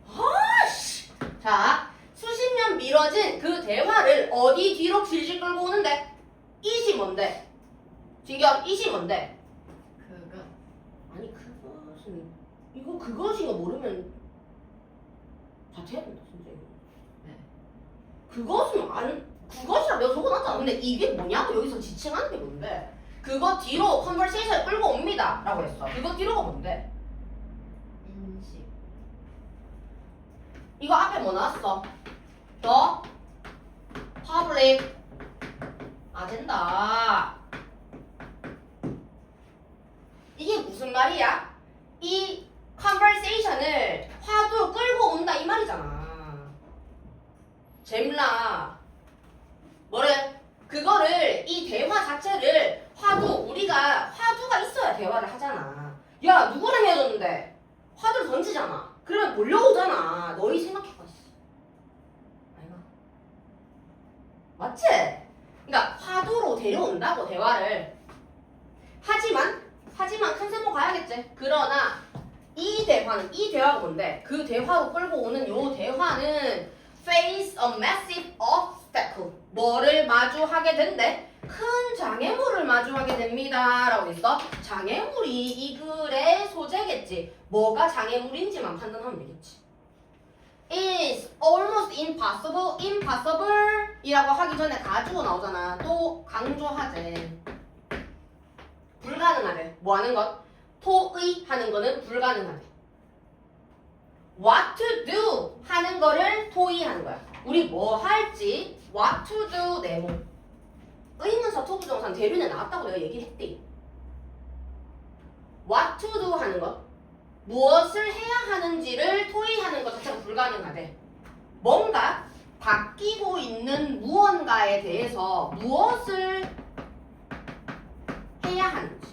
아씨. 자, 수십 년 미뤄진 그 대화를 어디 뒤로 질질 끌고 오는데? 이시 뭔데? 진경, 이시 뭔데? 그거. 아니 그것은 이거 그것인 거 모르면 자퇴해야 된다 진짜 이거. 네. 그것이라 내가 적어놨잖아. 근데 이게 뭐냐고 여기서 지칭하는 게 뭔데? 그거 뒤로 컨버세이션을 끌고 옵니다 라고 했어. 그거 뒤로가 뭔데? 인식. 이거 앞에 뭐 나왔어? The public agenda. 이게 무슨 말이야? 이 컨버세이션을 화두로 끌고 온다 이 말이잖아. 잼라 뭐래? 그거를 이 대화 자체를 우리가 화두가 있어야 대화를 하잖아. 야 누구랑 헤어졌는데 화두를 던지잖아. 그러면 몰려오잖아. 너희 생각해봐. 아이가 맞지? 그러니까 화두로 데려온다고 대화를. 하지만 큰 세모 가야겠지. 그러나 이 대화가 뭔데? 그 대화로 끌고 오는 요 대화는 face a massive obstacle. 뭐를 마주하게 된대? 큰 장애물을 마주하게 됩니다 라고 했어. 장애물이 이 글의 소재겠지. 뭐가 장애물인지만 판단하면 되겠지. is almost impossible 이라고 하기 전에 가지고 나오잖아. 또 강조하재. 불가능하대. 뭐 하는 것? 토의하는 거는 불가능하대. what to do 하는 거를 토의하는 거야. 우리 뭐 할지 what to do 네모. 의문사 토부정사는 대변에 나왔다고 내가 얘기를 했대. what to do 하는 것. 무엇을 해야 하는지를 토의하는 것 자체가 불가능하대. 뭔가 바뀌고 있는 무언가에 대해서 무엇을 해야 하는지.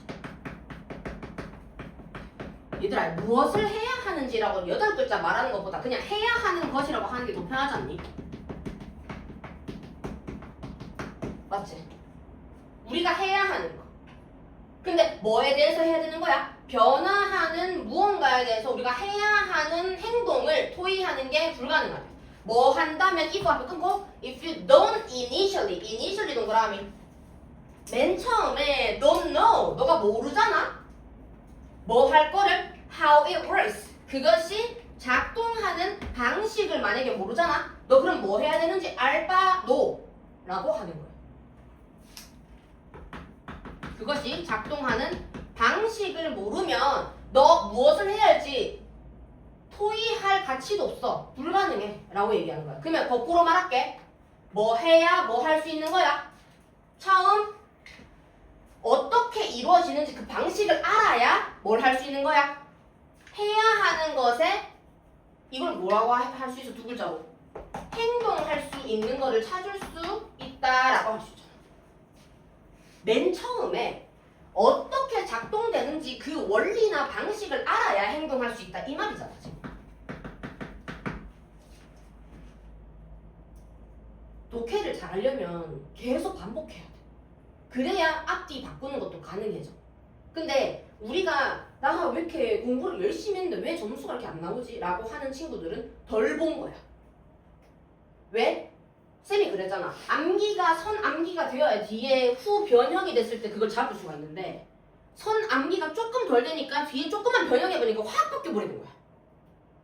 얘들아 무엇을 해야 하는지라고 8글자 말하는 것보다 그냥 해야 하는 것이라고 하는 게 더 편하지 않니? 맞지? 우리가 해야 하는 거. 근데 뭐에 대해서 해야 되는 거야? 변화하는 무언가에 대해서 우리가 해야 하는 행동을 토의하는 게 불가능하다. 뭐 한다면 if 앞에 끊고 if you don't initially 동그라미. 맨 처음에 don't know 너가 모르잖아. 뭐 할 거를 how it works 그것이 작동하는 방식을 만약에 모르잖아. 너 그럼 뭐 해야 되는지 알바 노라고 하는 거야. 그것이 작동하는 방식을 모르면 너 무엇을 해야 할지 토의할 가치도 없어. 불가능해 라고 얘기하는 거야. 그러면 거꾸로 말할게. 뭐 해야 뭐 할 수 있는 거야? 처음 어떻게 이루어지는지 그 방식을 알아야 뭘 할 수 있는 거야? 해야 하는 것에 이걸 뭐라고 할 수 있어? 두 글자로 행동할 수 있는 거를 찾을 수 있다라고 할 수 있잖아. 맨 처음에 어떻게 작동되는지 그 원리나 방식을 알아야 행동할 수 있다 이 말이잖아 지금. 독해를 잘하려면 계속 반복해야 돼. 그래야 앞뒤 바꾸는 것도 가능해져. 근데 우리가 나 왜 이렇게 공부를 열심히 했는데 왜 점수가 이렇게 안 나오지? 라고 하는 친구들은 덜 본 거야. 왜? 쌤이 그랬잖아. 암기가 선암기가 되어야 뒤에 후 변형이 됐을 때 그걸 잡을 수가 있는데 선암기가 조금 덜 되니까 뒤에 조금만 변형해보니까 확 바뀌어버리는 거야.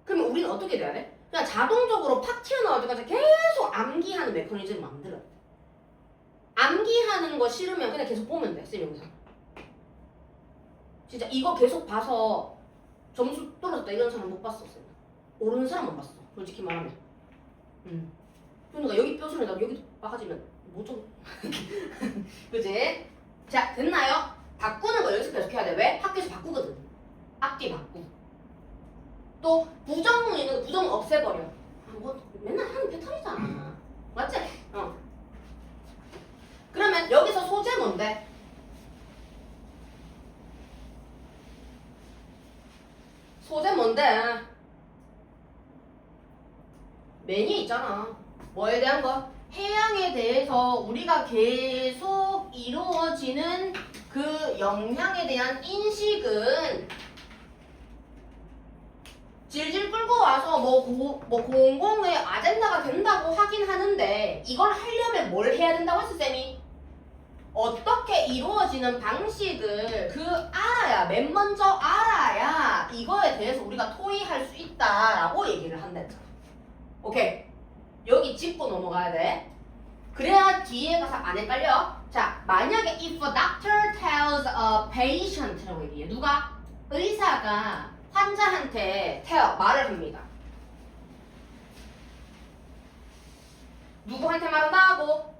그러면 우리는 어떻게 돼야 돼? 그냥 자동적으로 팍 튀어나올 때까지 계속 암기하는 메커니즘을 만들어야 돼. 암기하는 거 싫으면 그냥 계속 보면 돼, 쌤 영상. 진짜 이거 계속 봐서 점수 떨어졌다 이런 사람 못 봤어, 쌤. 모르는 사람만 봤어, 솔직히 말하면. 그러니까 여기 뼈소리 나고 여기도 빠가지면 뭐죠? 그지? 자, 됐나요? 바꾸는 거 연습 계속 해야 돼. 왜? 학교에서 바꾸거든. 앞뒤 바꾸. 또 부정문 있는 거 부정문 없애버려. 아, 뭐 맨날 하는 패턴이잖아. 맞지? 그러면 여기서 소재 뭔데? 소재 뭔데? 매니에 있잖아. 뭐에 대한 거? 해양에 대해서 우리가 계속 이루어지는 그 영향에 대한 인식은 질질 끌고 와서 뭐 공공의 아젠다가 된다고 하긴 하는데 이걸 하려면 뭘 해야 된다고 했어, 쌤이? 어떻게 이루어지는 방식을 알아야, 맨 먼저 알아야 이거에 대해서 우리가 토의할 수 있다라고 얘기를 한다 했잖아. 오케이. 여기 짚고 넘어가야 돼. 그래야 뒤에 가서 안 헷갈려. 자, 만약에 if a doctor tells a patient라고 얘기해. 누가? 의사가 환자한테 말을 합니다. 누구한테 말을 하고?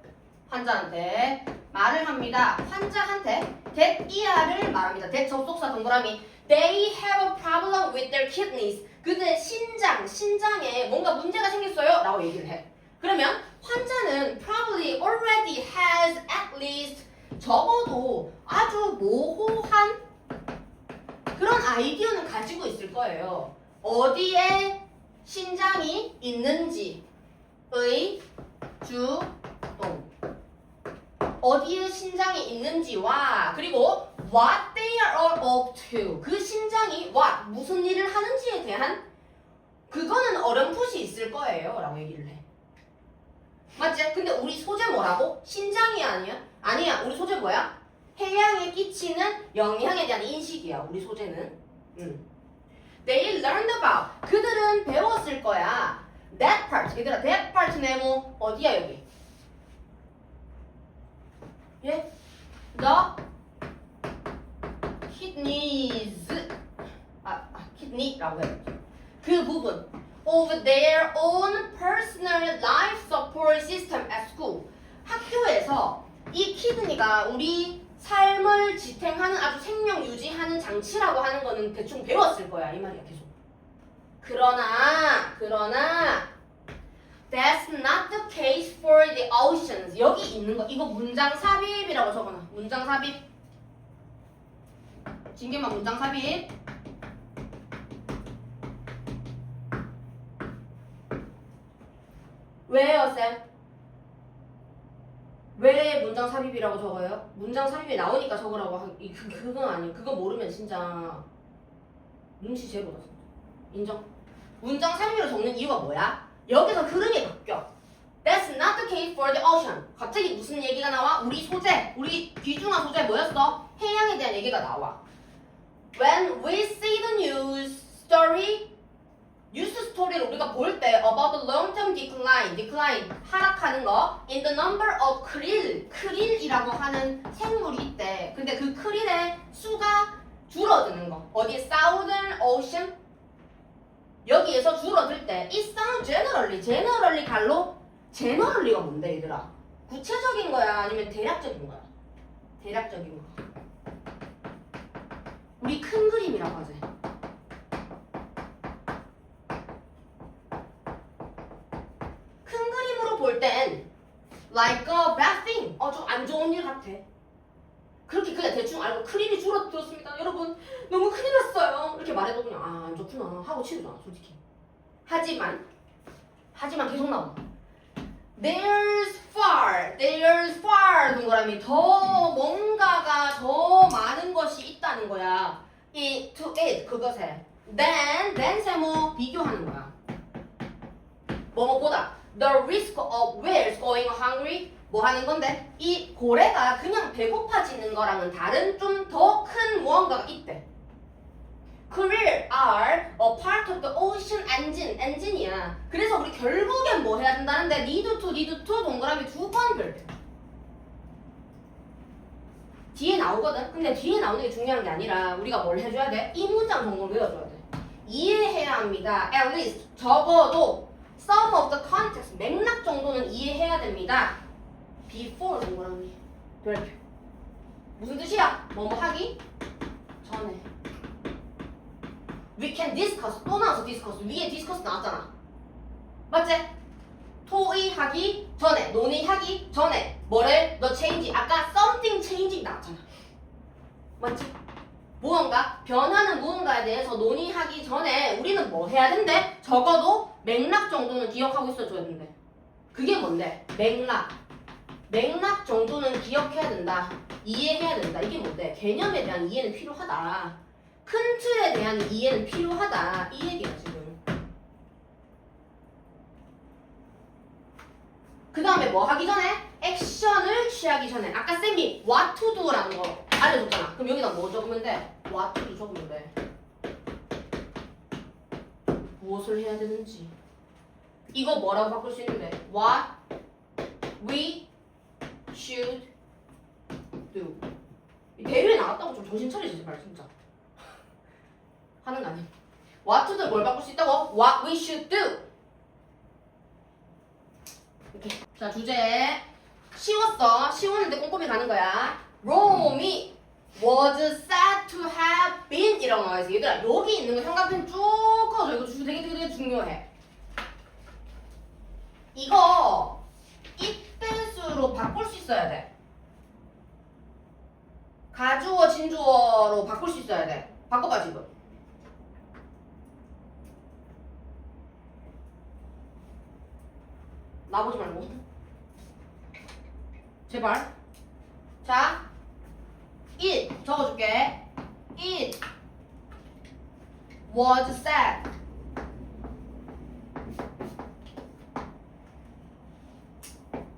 환자한테 말을 합니다. 환자한테 that ER을 말합니다. that 접속사 동그라미 they have a problem with their kidneys. 그들의 신장에 뭔가 문제가 생겼어요 라고 얘기를 해. 그러면 환자는 probably already has at least 적어도 아주 모호한 그런 아이디어는 가지고 있을 거예요. 어디에 신장이 있는지의 주동. 어디에 신장이 있는지와 그리고 what they are up to. 그 신장이 what 무슨 일을 하는지에 대한 그거는 어렴풋이 있을 거예요 라고 얘기를 해. 맞지? 근데 우리 소재 뭐라고? 신장이 아니야? 아니야. 우리 소재 뭐야? 해양에 끼치는 영향에 대한 인식이야. 우리 소재는. They learned about. 그들은 배웠을 거야. That part. 얘들아, that part 네모 어디야 여기? 예? The kidneys. kidney라고 해. 그 부분. Of their own personal life support system at school. 학교에서 이 키드니가 우리 삶을 지탱하는 아주 생명 유지하는 장치라고 하는 거는 대충 배웠을 거야. 이 말이야, 계속. 그러나 that's not the case for the oceans. 여기 있는 거 이거 문장 삽입이라고 적어놔. 문장 삽입. 진개만 문장 삽입. 왜요, 쌤? 왜 문장 삽입이라고 적어요? 문장 삽입이 나오니까 적으라고 그건 아니에요. 그거 모르면 진짜 눈치 제로다. 인정? 문장 삽입으로 적는 이유가 뭐야? 여기서 흐름이 바뀌어. That's not the case for the ocean. 갑자기 무슨 얘기가 나와? 우리 소재, 우리 귀중한 소재 뭐였어? 해양에 대한 얘기가 나와. When we see the news story, 뉴스 스토리를 우리가 볼 때 about the long-term decline 하락하는 거 in the number of krill이라고 하는 생물이 있대. 근데 그 krill의 수가 줄어드는 거. 어디 Southern Ocean? 여기에서 줄어들 때 it sounds generally 갈로 generally가 뭔데 얘들아? 구체적인 거야 아니면 대략적인 거야? 대략적인 거. 우리 큰 그림이라고 하지. 볼 땐 like a bad thing. 좀 안 좋은 일 같아. 그렇게 그냥 대충 알고 크림이 줄어들었습니다. 여러분 너무 큰일 났어요. 이렇게 말해도 그냥 안 좋구나 하고 치우잖아 솔직히. 하지만 계속 나와. there's far 동그라미 더 뭔가가 더 많은 것이 있다는 거야. to it 그것에 then 세모 비교하는 거야. 뭐뭐보다 the risk of whales going hungry 뭐 하는 건데 이 고래가 그냥 배고파지는 거랑은 다른 좀 더 큰 무언가가 있대. Career are a part of the ocean engine이야. 그래서 우리 결국엔 뭐 해야 된다는데 need to 동그라미 2번 별표. 뒤에 나오거든. 근데 뒤에 나오는 게 중요한 게 아니라 우리가 뭘 해줘야 돼? 이 문장 정도를 외워줘야 돼. 이해해야 합니다. At least 적어도 some of the context 맥락 정도는 이해해야 됩니다. Before 동그라미 별표. 무슨 뜻이야? 뭐뭐 하기 전에. We can discuss 또 나와서 discuss 위에 discuss 나왔잖아. 맞지? 토의하기 전에 논의하기 전에 뭐를 너 change 아까 something changing 나왔잖아. 맞지? 무언가 변하는 무언가에 대해서 논의하기 전에 우리는 뭐 해야 된대? 적어도 맥락 정도는 기억하고 있어줘야 된대. 그게 뭔데? 맥락 정도는 기억해야 된다. 이해해야 된다. 이게 뭔데? 개념에 대한 이해는 필요하다. 큰 틀에 대한 이해는 필요하다. 이 얘기야 지금. 그 다음에 뭐 하기 전에? 액션을 취하기 전에. 아까 쌤이 what to do라는 거 알려줬잖아. 그럼 여기다 뭐 적으면 돼? what to do 적으면 돼. 무엇을 해야 되는지. 이거 뭐라고 바꿀 수 있는데? What we should do. 대회에 나왔다고 좀 정신 차리지 제발 진짜. 하는 거 아니야. What to do 뭘 바꿀 수 있다고? What we should do. 이렇게. 자 주제 쉬웠어. 쉬웠는데 꼼꼼히 가는 거야. Rome was said to have been 이라고 나와있어. 얘들아 여기 있는 거 형광펜 쭉 꺼줘. 이거 되게 중요해. 이거 이 뜻으로 바꿀 수 있어야 돼. 가주어 진주어로 바꿀 수 있어야 돼. 바꿔봐 지금. 나보지 말고 제발. 자 it 적어줄게. It was said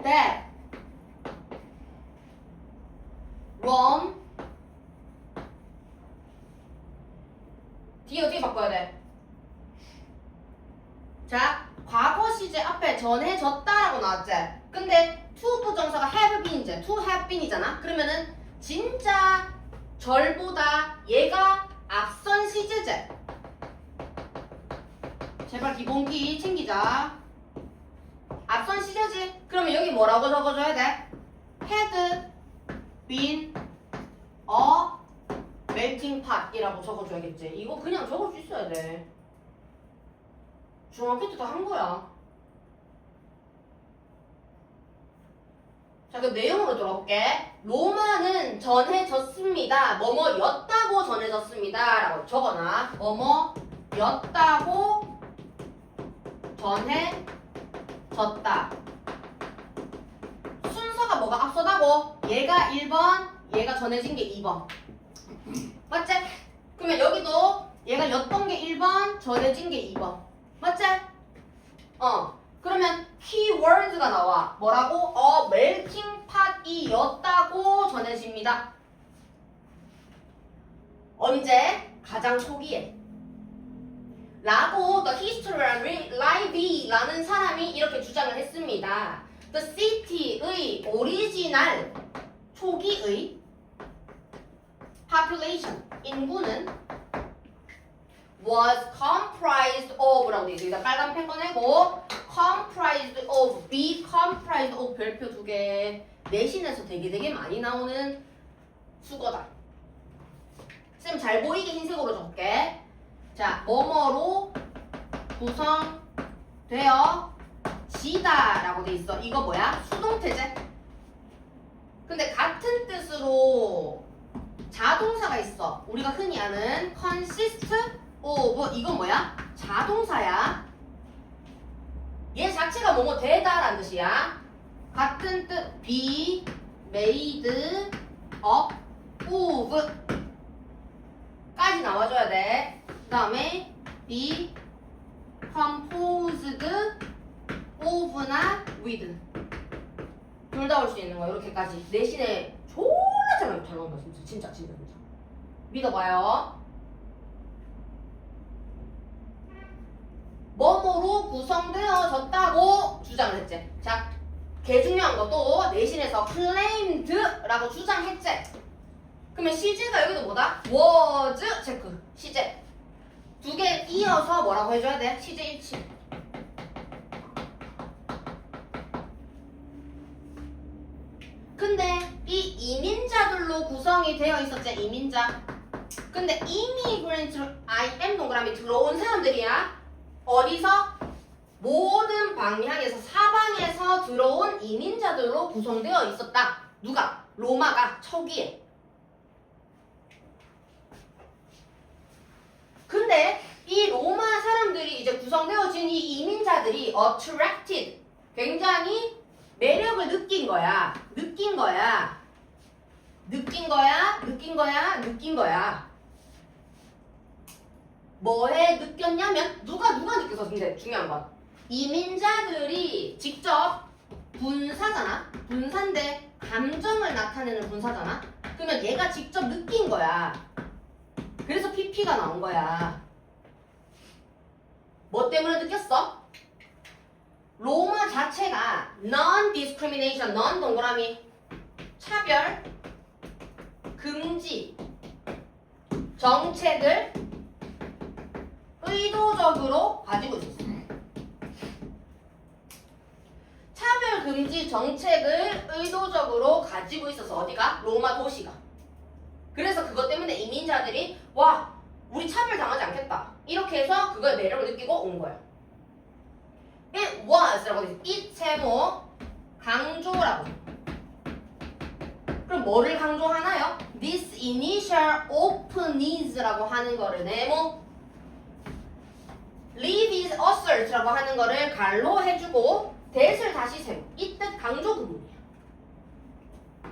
that Rome 뒤에 어떻게 바꿔야 돼? 자 과거 시제 앞에 전해졌다라고 나왔지? 근데 to 부정사가 have been이지. to have been이잖아. 그러면은 진짜 절보다 얘가 앞선 시제지. 제발 기본기 챙기자. 앞선 시제지. 그러면 여기 뭐라고 적어줘야 돼? had been a melting pot이라고 적어줘야겠지. 이거 그냥 적을 수 있어야 돼. 중학교 때 다 한 거야. 자, 그 내용으로 돌아볼게. 로마는 전해졌습니다. 뭐뭐였다고 전해졌습니다. 라고 적어놔. 뭐뭐였다고 전해졌다. 순서가 뭐가 앞서다고? 얘가 1번, 얘가 전해진 게 2번. 맞지? 그러면 여기도 얘가 였던 게 1번, 전해진 게 2번. 맞지? 그러면 키워드가 나와. 뭐라고? melting pot이 였다고 전해집니다. 언제? 가장 초기에. 라고 The Historian Livy라는 사람이 이렇게 주장을 했습니다. The city의 오리지널 초기의 population 인구는 was comprised of라고 되어 있습니다. 빨간 펜 꺼내고 comprised of, be comprised of 별표 2개. 내신에서 되게 많이 나오는 수거다. 쌤 잘 보이게 흰색으로 적을게. 자, 뭐뭐로 구성되어 지다라고 돼 있어. 이거 뭐야? 수동태제. 근데 같은 뜻으로 자동사가 있어. 우리가 흔히 아는 consist of 이건 뭐야? 자동사야. 얘 자체가 뭐뭐 되다라는 뜻이야. 같은 뜻 be made up of 까지 나와줘야 돼. 그 다음에 be composed of나 with 둘 다 올 수 있는 거야. 이렇게까지 내신에 졸라 잘 나온다. 진짜. 믿어봐요. 뭐뭐로 구성되어졌다고 주장을 했지. 자, 개 중요한 것도 내신에서 claimed라고 주장했지. 그러면 시제가 여기도 뭐다? was 체크. 시제. 두 개 이어서 뭐라고 해줘야 돼? 시제 일치. 근데 이 이민자들로 구성이 되어 있었지. 이민자. 근데 immigrant IM 동그라미 들어온 사람들이야. 어디서? 모든 방향에서 사방에서 들어온 이민자들로 구성되어 있었다. 누가? 로마가 초기에. 근데 이 로마 사람들이 이제 구성되어진 이 이민자들이 attracted 굉장히 매력을 느낀 거야. 뭐에 느꼈냐면 누가 느껴서 근데 중요한 건 이민자들이 직접 분사잖아. 분사인데 감정을 나타내는 분사잖아. 그러면 얘가 직접 느낀 거야. 그래서 PP가 나온 거야. 뭐 때문에 느꼈어? 로마 자체가 non-discrimination, non 동그라미 차별 금지 정책을 의도적으로 가지고 있었어. 차별 금지 정책을 의도적으로 가지고 있어서 어디가? 로마 도시가. 그래서 그것 때문에 이민자들이 와 우리 차별 당하지 않겠다 이렇게 해서 그거의 매력을 느끼고 온 거야. It was라고 돼 있어. it 제목 강조라고. 그럼 뭐를 강조하나요? This initial openness라고 하는 거를 네모 leave is assert라고 하는 거를 갈로 해주고 that을 다시 세모. 이 뜻 강조 부분이야.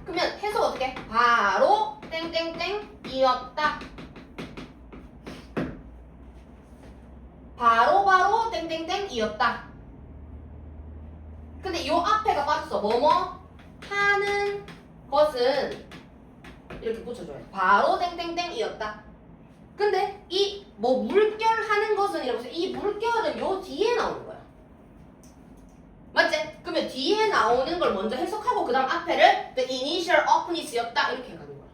그러면 해석 어떻게? 바로 땡땡땡이었다. 바로 땡땡땡이었다. 근데 요 앞에가 빠졌어. 뭐뭐 하는 것은 이렇게 붙여줘요. 바로 땡땡땡이었다. 근데 이 뭐 물결 하는 것은 이라고 해서 이 물결은 요 뒤에 나오는 거야. 맞지? 그러면 뒤에 나오는 걸 먼저 해석하고 그 다음 앞에를 the initial openness였다 이렇게 해가는 거야.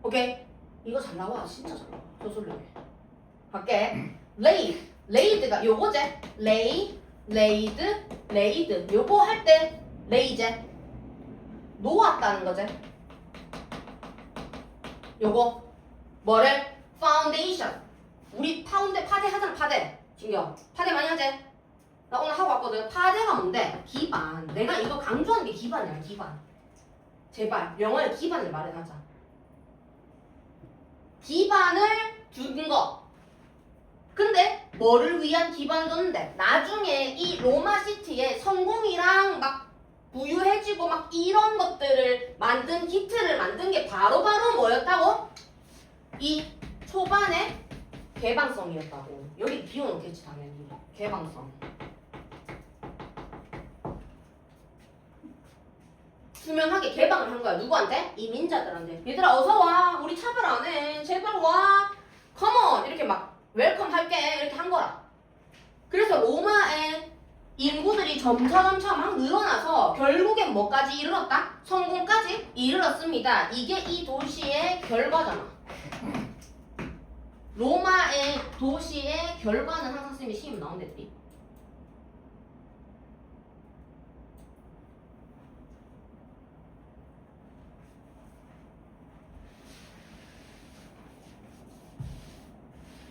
오케이? 이거 잘 나와. 진짜 잘 나와. 소설력에. 갈게. laid가 요거지? laid 요거 할 때 lay제 놓았다는 거지. 요거 뭐를? foundation. 우리 파데 하잖아. 파데. 진경 파데 많이 하지? 나 오늘 하고 왔거든. 파데가 뭔데? 기반. 내가 이거 강조하는 게 기반이야. 기반. 제발 영어의 기반을 말해하자. 기반을 준 거. 근데 뭐를 위한 기반을 뒀는데 나중에 이 로마 시티에 성공이랑 막 부유해지고 막 이런 것들을 만든 기틀을 만든 게 바로바로 뭐였다고? 이 초반에 개방성이었다고. 여기 비워놓겠지 당연히. 개방성. 투명하게 개방을 한 거야. 누구한테? 이민자들한테. 얘들아 어서 와. 우리 차별 안 해. 제발 와. 컴온. 이렇게 막 웰컴 할게. 이렇게 한 거라. 그래서 로마의 인구들이 점차 막 늘어나서 결국엔 뭐까지 이르렀다? 성공까지 이르렀습니다. 이게 이 도시의 결과잖아. 로마의 도시의 결과는 항상 쌤이 시험 나온댔지.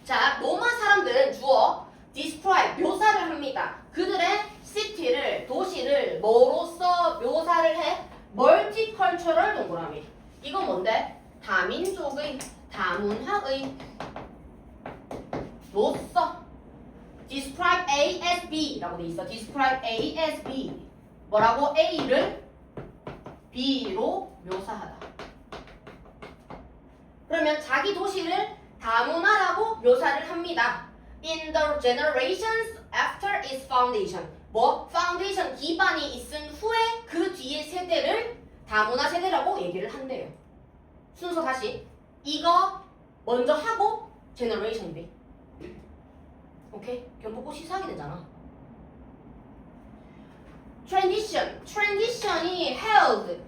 자, 로마 사람들은 주어 describe 묘사를 합니다. 그들의 city를 도시를 뭐로써 묘사를 해? multicultural 동그라미. 이건 뭔데? 다민족의 다문화의 로써 describe A as B라고 돼 있어. describe A as B. 뭐라고? A를 B로 묘사하다. 그러면 자기 도시를 다문화라고 묘사를 합니다. In the generations after its foundation. 뭐? 파운데이션 기반이 있은 후에 그 뒤에 세대를 다문화 세대라고 얘기를 한대요. 순서 다시. 이거 먼저 하고 generation B. 오케이? 경복고 시사하게 되잖아. transition이 held,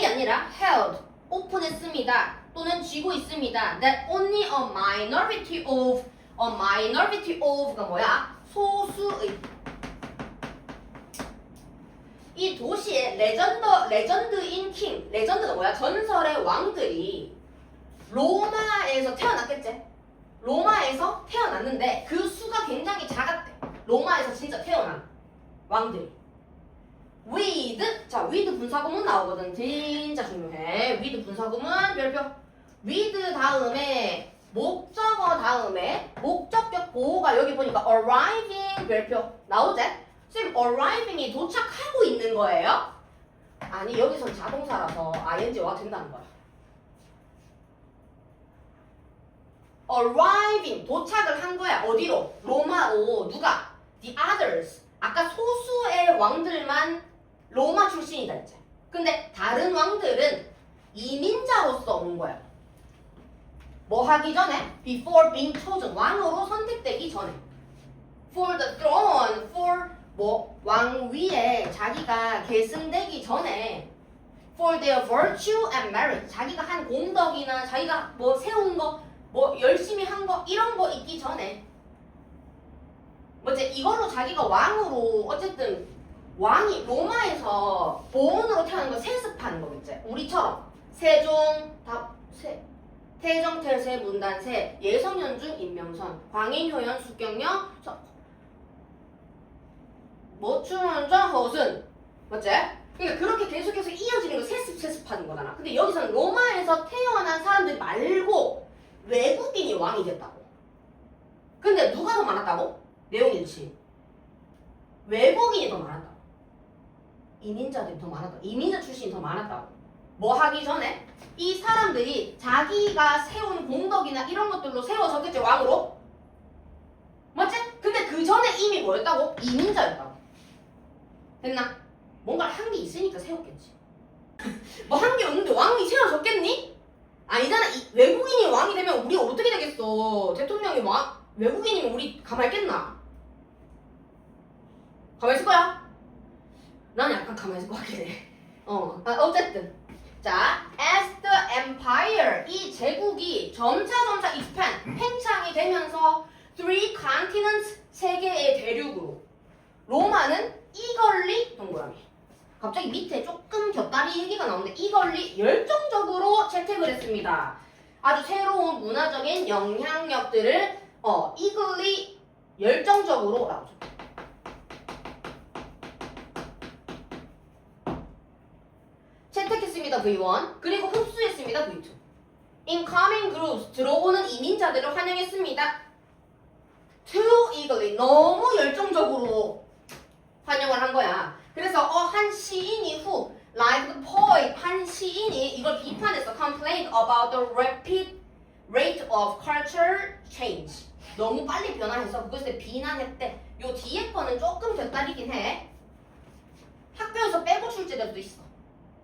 아니라 held, 오픈했습니다. 또는 쥐고 있습니다. that only a minority of가 뭐야? 소수의. 이 도시의 레전드인 킹, 레전드가 뭐야? 전설의 왕들이 로마에서 태어났겠지? 로마에서 태어났는데 그 수가 굉장히 작았대. 로마에서 진짜 태어난 왕들이. with 분사구문 나오거든. 진짜 중요해. with 분사구문 별표. with 다음에 목적어 다음에 목적격 보호가 여기 보니까 arriving 별표 나오지? 쌤 arriving이 도착하고 있는 거예요? 아니 여기선 자동사라서 ing 와도 된다는 거야. arriving 도착을 한 거야. 어디로? 로마로. 누가? the others. 아까 소수의 왕들만 로마 출신이다 이제. 근데 다른 왕들은 이민자로서 온 거야. 뭐 하기 전에? before being chosen. 왕으로 선택되기 전에. for the throne. for 뭐 왕위에 자기가 계승되기 전에. for their virtue and merit. 자기가 한 공덕이나 자기가 뭐 세운 거, 뭐 열심히 한 거 이런 거 있기 전에. 뭐지? 이걸로 자기가 왕으로 어쨌든 왕이 로마에서 보온으로 태어난 거 세습하는 거겠지. 우리처럼 태정, 태세, 문단세, 예성연중, 임명선, 광인, 효연, 숙경영, 모춘원전, 허순. 맞지? 그러니까 그렇게 계속해서 이어지는 거 세습하는 거잖아. 근데 여기서는 로마에서 태어난 사람들 말고 외국인이 왕이 됐다고. 근데 누가 더 많았다고? 내용일치. 외국인이 더 많았다고. 이민자들이 더 많았다고. 이민자 출신이 더 많았다고. 뭐 하기 전에? 이 사람들이 자기가 세운 공덕이나 이런 것들로 세워졌겠지, 왕으로? 맞지? 근데 그 전에 이미 뭐였다고? 이민자였다고. 됐나? 뭔가 한 게 있으니까 세웠겠지. 뭐 한 게 없는데 왕이 세워졌겠니? 아니잖아. 외국인이 왕이 되면 우리가 어떻게 되겠어? 대통령이 외국인이면 우리 가만히 있겠나? 가만히 있을 거야? 나는 약간 가만히 있을 것 같긴 해. 어쨌든. 자, as the empire, 이 제국이 점차 expand, 팽창이 되면서 three continents, 세 개의 대륙으로. 로마는 eagerly, 동그라미. 갑자기 밑에 조금 곁다리 얘기가 나오는데 eagerly, 열정적으로 채택을 했습니다. 아주 새로운 문화적인 영향력들을 eagerly, 열정적으로 나오죠. 채택했습니다. V1. 그리고 흡수했습니다. V2. Incoming groups. 들어오는 이민자들을 환영했습니다. Too eagerly. 너무 열정적으로 환영을 한 거야. 그래서 한 시인이 like the poet, 한 시인이 이걸 비판했어. Complained about the rapid rate of culture change. 너무 빨리 변화해서 그것에 비난했대. 요 뒤에 거는 조금 곁다리긴 해. 학교에서 빼고 출제될 수도 있어.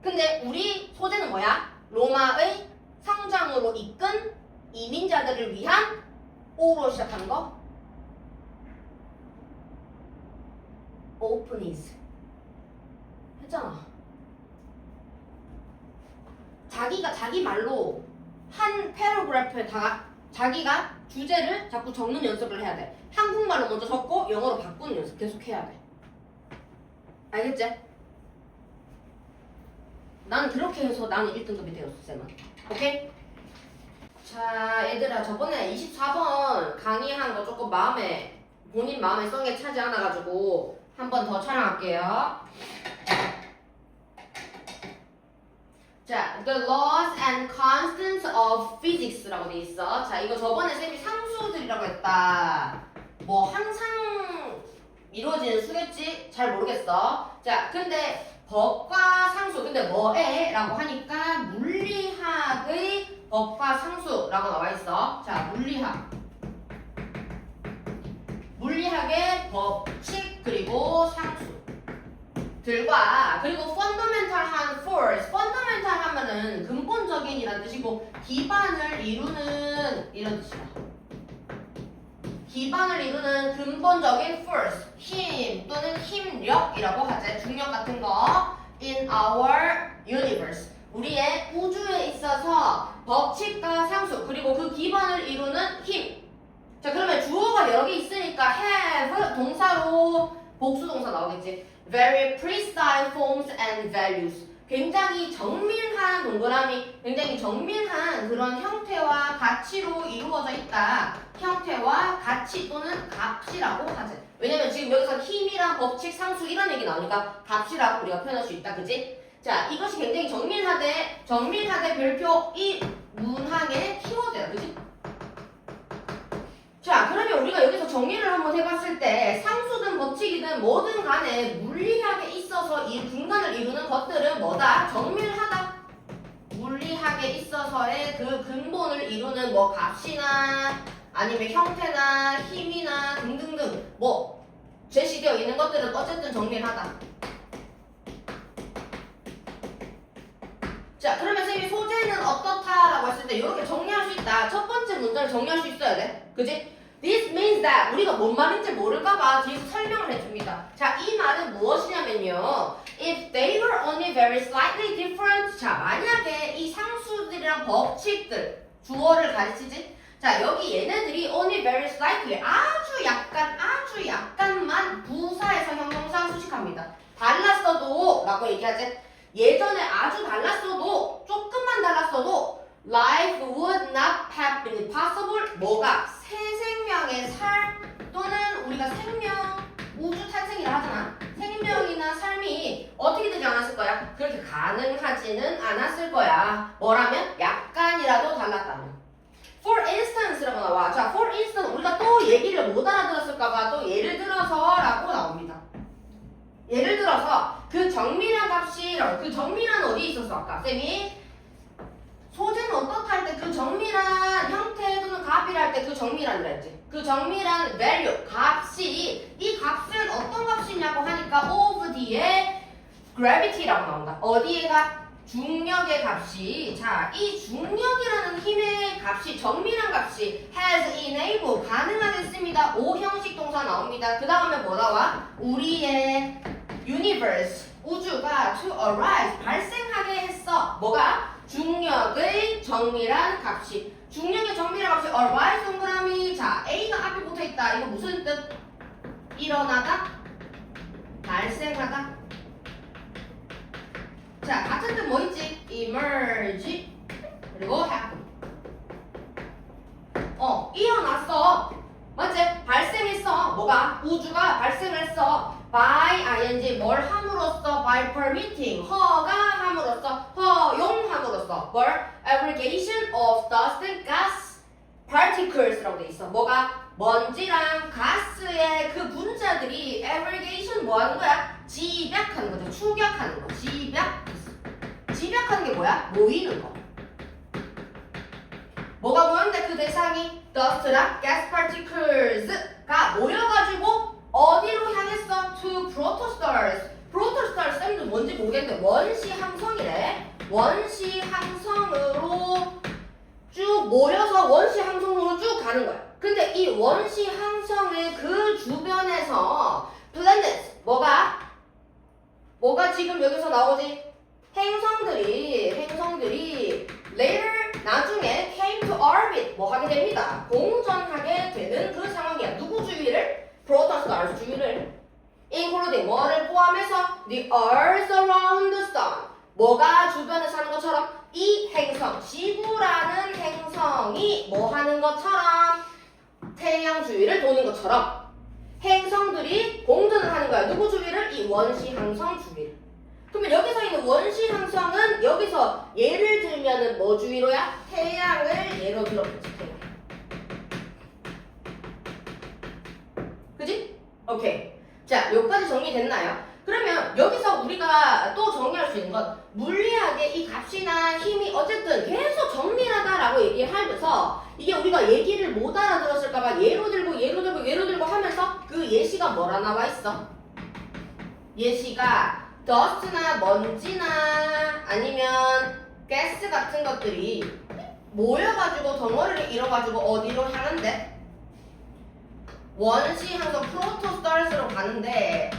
근데 우리 소재는 뭐야? 로마의 성장으로 이끈 이민자들을 위한 O로 시작하는 거. Openness 했잖아. 자기가 자기 말로 한 패러그래프에 다 자기가 주제를 자꾸 적는 연습을 해야 돼. 한국말로 먼저 적고 영어로 바꾸는 연습 계속 해야 돼. 알겠지? 나는 그렇게 해서 나는 1등급이 되었어, 쌤은. 오케이? 자, 얘들아, 저번에 24번 강의한 거 조금 본인 마음에 성에 차지 않아가지고 한 번 더 촬영할게요. 자, the laws and constants of physics라고 돼 있어. 자, 이거 저번에 쌤이 상수들이라고 했다. 뭐 항상 이루어지는 수겠지? 잘 모르겠어. 자, 근데 법과 상수, 근데 뭐에? 라고 하니까 물리학의 법과 상수라고 나와 있어. 자, 물리학의 법칙 그리고 상수들과 그리고 fundamental한 force, fundamental 하면은 근본적인이라는 뜻이고 기반을 이루는 이런 뜻이야. 기반을 이루는 근본적인 force, 힘 또는 힘력이라고 하지. 중력 같은 거 in our universe. 우리의 우주에 있어서 법칙과 상수 그리고 그 기반을 이루는 힘. 자, 그러면 주어가 여러 개 있으니까 have 동사로 복수동사 나오겠지. Very precise forms and values. 굉장히 정밀한 동그라미, 굉장히 정밀한 그런 형태와 가치로 이루어져 있다. 형태와 가치 또는 값이라고 하지. 왜냐면 지금 여기서 힘이랑 법칙, 상수 이런 얘기 나오니까 값이라고 우리가 표현할 수 있다. 그지? 자, 이것이 굉장히 정밀하되 별표 이 문항의 키워드야. 그지? 자, 그러면 우리가 여기서 정리를 한번 해봤을 때 상수든 법칙이든 뭐든 간에 물리학에 있어서 이 분간을 이루는 것들은 뭐다? 정밀하다. 물리학에 있어서의 그 근본을 이루는 뭐 값이나 아니면 형태나 힘이나 등등등 뭐 제시되어 있는 것들은 어쨌든 정밀하다. 자, 그러면 선생님이 소재는 어떻다라고 했을 때 이렇게 정리할 수 있다. 첫 번째 문장을 정리할 수 있어야 돼. 그지? This means that 우리가 뭔 말인지 모를까봐 뒤에서 설명을 해줍니다. 자, 이 말은 무엇이냐면요. If they were only very slightly different. 자, 만약에 이 상수들이랑 법칙들 주어를 가르치지? 자, 여기 얘네들이 only very slightly 아주 약간만 부사에서 형용사 수식합니다. 달랐어도 라고 얘기하지? 예전에 아주 달랐어도 조금만 달랐어도 life would not have been possible. 뭐가? 새 생명의 살 또는 우리가 생명, 우주 탄생이라 하잖아. 생명이나 삶이 어떻게 되지 않았을 거야? 그렇게 가능하지는 않았을 거야. 뭐라면? 약간이라도 달랐다면. For instance라고 나와. 자, for instance 우리가 또 얘기를 못 알아들었을까봐 또 예를 들어서라고 나옵니다. 예를 들어서 그 정밀한 값이 그 정밀한 어디에 있었어 아까? 쌤이 소재는 어떻다 할 때 그 정밀한 형태 또는 값이라 할 때 그 정밀한이라 했지. 그 정밀한 value, 값이 이 값은 어떤 값이냐고 하니까 of 뒤에 gravity라고 나온다. 어디에가? 중력의 값이. 자, 이 중력이라는 힘의 값이 정밀한 값이 has enabled 가능하게 했습니다. O 형식 동사 나옵니다. 그 다음에 뭐 나와? 우리의 universe 우주가 to arise 발생하게 했어. 뭐가? 중력의 정밀한 값이. 중력의 정밀한 값이 arise 동그라미. 자, A가 앞에 붙어있다. 이거 무슨 뜻? 일어나다? 발생하다? 자, 같은 뜻 뭐 있지? emerge 그리고 happen. 일어났어. 맞지? 발생했어. 뭐가? 우주가 발생했어. by ing 뭘 함으로써? by permitting 허가함으로써 허용함으로써 뭘? aggregation of dust and gas particles라고 돼 있어. 뭐가? 먼지랑 가스의 그 분자들이 aggregation 뭐 하는 거야? 집약하는 거죠. 축약하는 거. 집약하는 게 뭐야? 모이는 거. 뭐가 모였는데 그 대상이 dust랑 gas particles가 모여가지고 어디로 향했어? to protostars. protostars 쌤도 뭔지 모르겠는데 원시 항성이래. 원시 항성으로 쭉 모여서 원시 항성으로 쭉 가는 거야. 근데 이 원시 항성의 그 주변에서 planets 뭐가 지금 여기서 나오지? 행성들이 later 나중에 came to orbit 뭐 하게 됩니다. 공전하게 되는 그 상황이야. 누구 주위를? protostars 주위를 including 뭐를 포함해서 the earth around the sun 뭐가 주변에 사는 것처럼 이 행성 지구라는 행성이 뭐 하는 것처럼 태양 주위를 도는 것처럼 행성들이 공전을 하는 거야. 누구 주위를? 이 원시 항성 주위를. 그러면 여기서 있는 원시 항성은 여기서 예를 들면은 뭐 주위로야? 태양을 예로 들어보지. 태양. 그지? 오케이. 자, 여기까지 정리됐나요? 그러면 여기서 우리가 또 정리할 수 있는 건 물리학의 이 값이나 힘이 어쨌든 계속 정밀하다라고 얘기하면서 이게 우리가 얘기를 못 알아들었을까봐 예로 들고 하면서 그 예시가 뭐라 나와 있어? 예시가 더스트나 먼지나 아니면 가스 같은 것들이 모여가지고 덩어리를 이뤄가지고 어디로 향한대? 원시 항성 프로토스타스로 가는데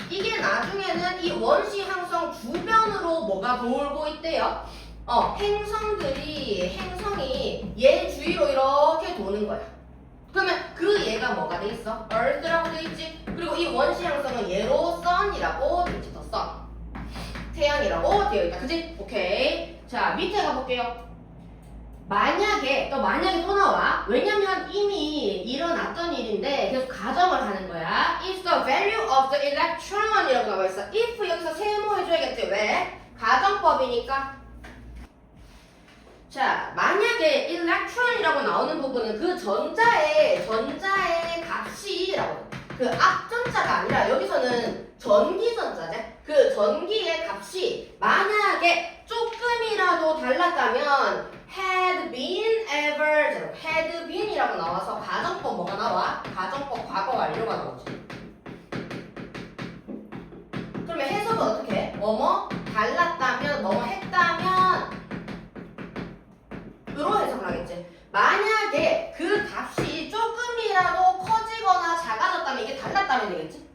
이게 나중에는 이 원시 항성 주변으로 뭐가 돌고 있대요? 행성이 얘 주위로 이렇게 도는 거야. 그러면 그 얘가 뭐가 돼 있어? Earth라고 돼 있지. 그리고 이 원시 항성은 얘로 Sun이라고 돼 있지. 더 Sun. 태양이라고 되어 있다. 그지? 오케이. 자, 밑에 가볼게요. 만약에 또 나와. 왜냐면 이미 일어났던 일인데 계속 가정을 하는 거야. If the value of the electron 이라고 나와 있어. if 여기서 세모해줘야겠지. 왜? 가정법이니까. 자, 만약에 electron이라고 나오는 부분은 그 전자의 값이라고. 그 앞전자가 아니라 여기서는 전기전자제. 그 전기의 값이 만약에 조금이라도 달랐다면 had been이라고 나와서 가정법 뭐가 나와? 가정법 과거 완료가 나오지. 그러면 해석은 어떻게 해? 뭐뭐 달랐다면 뭐뭐 했다면 으로 해석을 하겠지. 만약에 그 값이 조금이라도 커지거나 작아졌다면 이게 달랐다면 되겠지.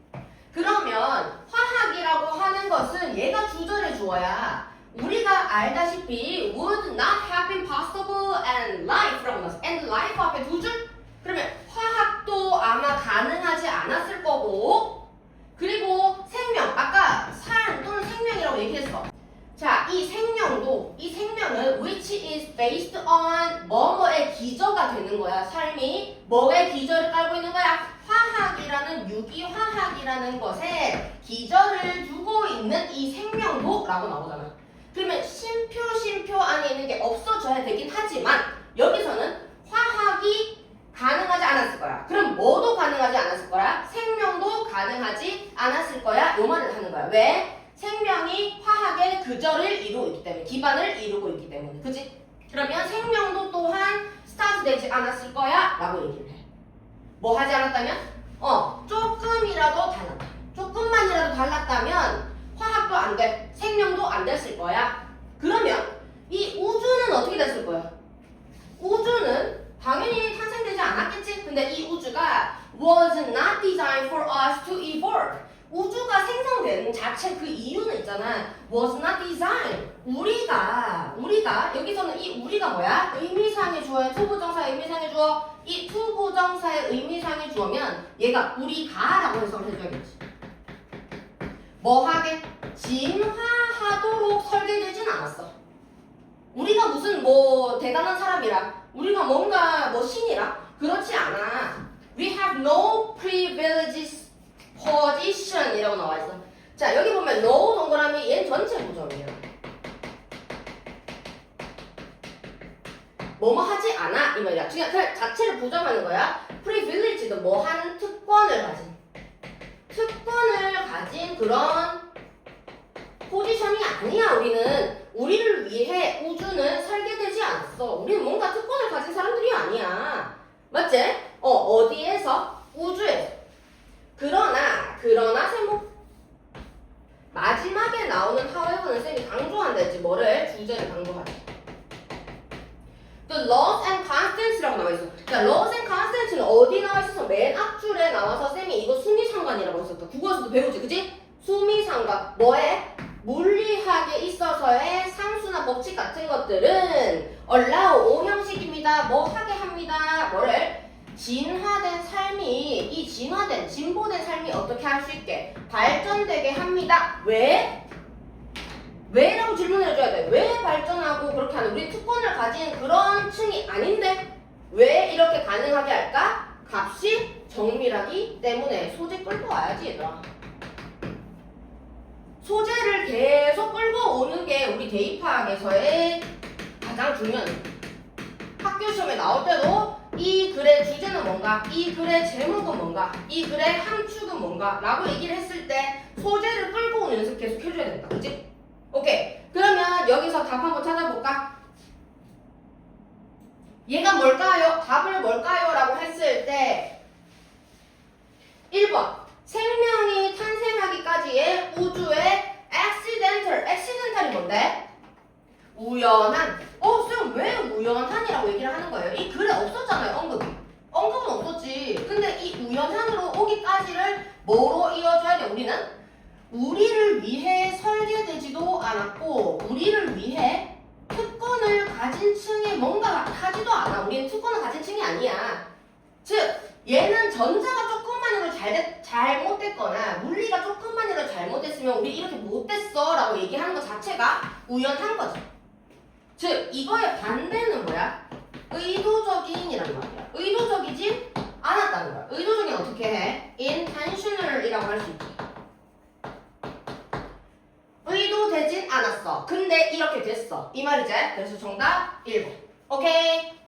그러면 화학이라고 하는 것은 얘가 주절해 주어야 우리가 알다시피 would not have been possible and life라고 나왔어. and life 앞에 두 줄? 그러면 화학도 아마 가능하지 않았을 거고 그리고 생명, 아까 삶 또는 생명이라고 얘기했어. 자, 이 생명은 which is based on 뭐뭐의 기저가 되는 거야. 삶이 뭐의 기저를 깔고 있는 거야? 화학이라는 유기화학이라는 것에 기저를 두고 있는 이 생명도 라고 나오잖아. 그러면 심표 안에 있는 게 없어져야 되긴 하지만 여기서는 화학이 가능하지 않았을 거야. 그럼 뭐도 가능하지 않았을 거야? 생명도 가능하지 않았을 거야. 요 말을 하는 거야. 왜? 생명이 화학의 근저를 이루고 있기 때문에, 기반을 이루고 있기 때문에. 그치? 그러면 생명도 또한 스타트 되지 않았을 거야 라고 얘기를 해. 뭐 하지 않았다면? 조금이라도 달랐다. 조금만이라도 달랐다면 화학도 안 돼. 생명도 안 됐을 거야. 그러면 이 우주는 어떻게 됐을 거야? 우주는 당연히 탄생되지 않았겠지? 근데 이 우주가 was not designed for us to evolve. 우주가 생성되는 자체 그 이유는 있잖아. was not designed. 우리가 여기서는 이 우리가 뭐야? 의미상의 주어야. 투부정사의 의미상의 주어. 이 투부정사의 의미상의 주어면 얘가 우리가라고 해석을 해줘야겠지. 뭐 하게? 진화하도록 설계되진 않았어. 우리가 무슨 뭐 대단한 사람이라, 우리가 뭔가 뭐 신이라 그렇지 않아. We have no privileged position 이라고 나와 있어. 자, 여기 보면 no 동그라미 얘는 전체 부정이에요. 뭐뭐 하지 않아 이 말이야. 그냥 자체를 부정하는 거야. privileged 뭐 하는 특권을 가진 그런 포지션이 아니야. 우리를 위해 우주는 설계되지 않았어. 우리는 뭔가 특권을 가진 사람들이 아니야. 맞지? 어디에서? 우주에서. 그러나 세모 마지막에 나오는 however는 쌤이 강조한다 했지. 뭐를? 주제를 강조하지. 또 laws and constants라고 나와 있어. 그러니까 laws and constants는 어디 나와 있어서 맨 앞줄에 나와서 쌤이 이거 수미상관이라고 했었다. 국어에서도 배우지, 그치? 수미상관. 뭐에? 물리학에 있어서의 상수나 법칙 같은 것들은 allow 오형식입니다. 뭐 하게 합니다. 뭐를? 진보된 삶이 어떻게 할 수 있게 발전되게 합니다. 왜? 왜라고 질문을 해줘야 돼. 왜 발전하고 그렇게 하는? 우리 특권을 가진 그런 층이 아닌데 왜 이렇게 가능하게 할까? 값이 정밀하기 때문에 소재 끌고 와야지 얘들아. 소재를 계속 끌고 오는 게 우리 대입학에서의 가장 중요한. 학교 시험에 나올 때도 이 글의 주제는 뭔가, 이 글의 제목은 뭔가, 이 글의 함축은 뭔가 라고 얘기를 했을 때 소재를 끌고 오는 연습 계속 해줘야 된다. 그치? 오케이. 그러면 여기서 답 한번 찾아볼까? 얘가 뭘까요? 답을 뭘까요? 라고 했을 때 1번 생명이 탄생하기까지의 우주의 accidental이 뭔데? 우연한. 쌤 왜 우연한이라고 얘기를 하는 거예요? 이 글에 없었잖아요, 언급이. 언급은 없었지. 근데 이 우연한으로 오기까지를 뭐로 이어줘야 돼, 우리는? 우리를 위해 설계되지도 않았고, 우리를 위해 특권을 가진 층이 뭔가 하지도 않아. 우리는 특권을 가진 층이 아니야. 즉, 얘는 전자가 조금만이라도 잘못됐거나 물리가 조금만이라도 잘못됐으면 우리 이렇게 못됐어 라고 얘기하는 것 자체가 우연한 거지. 즉 이거의 반대는 뭐야? 의도적인이란 말이야. 의도적이지 않았다는 거야. 의도적인 어떻게 해? intentional이라고 할 수 있지. 의도되진 않았어. 근데 이렇게 됐어. 이 말이지? 그래서 정답 1번. 오케이?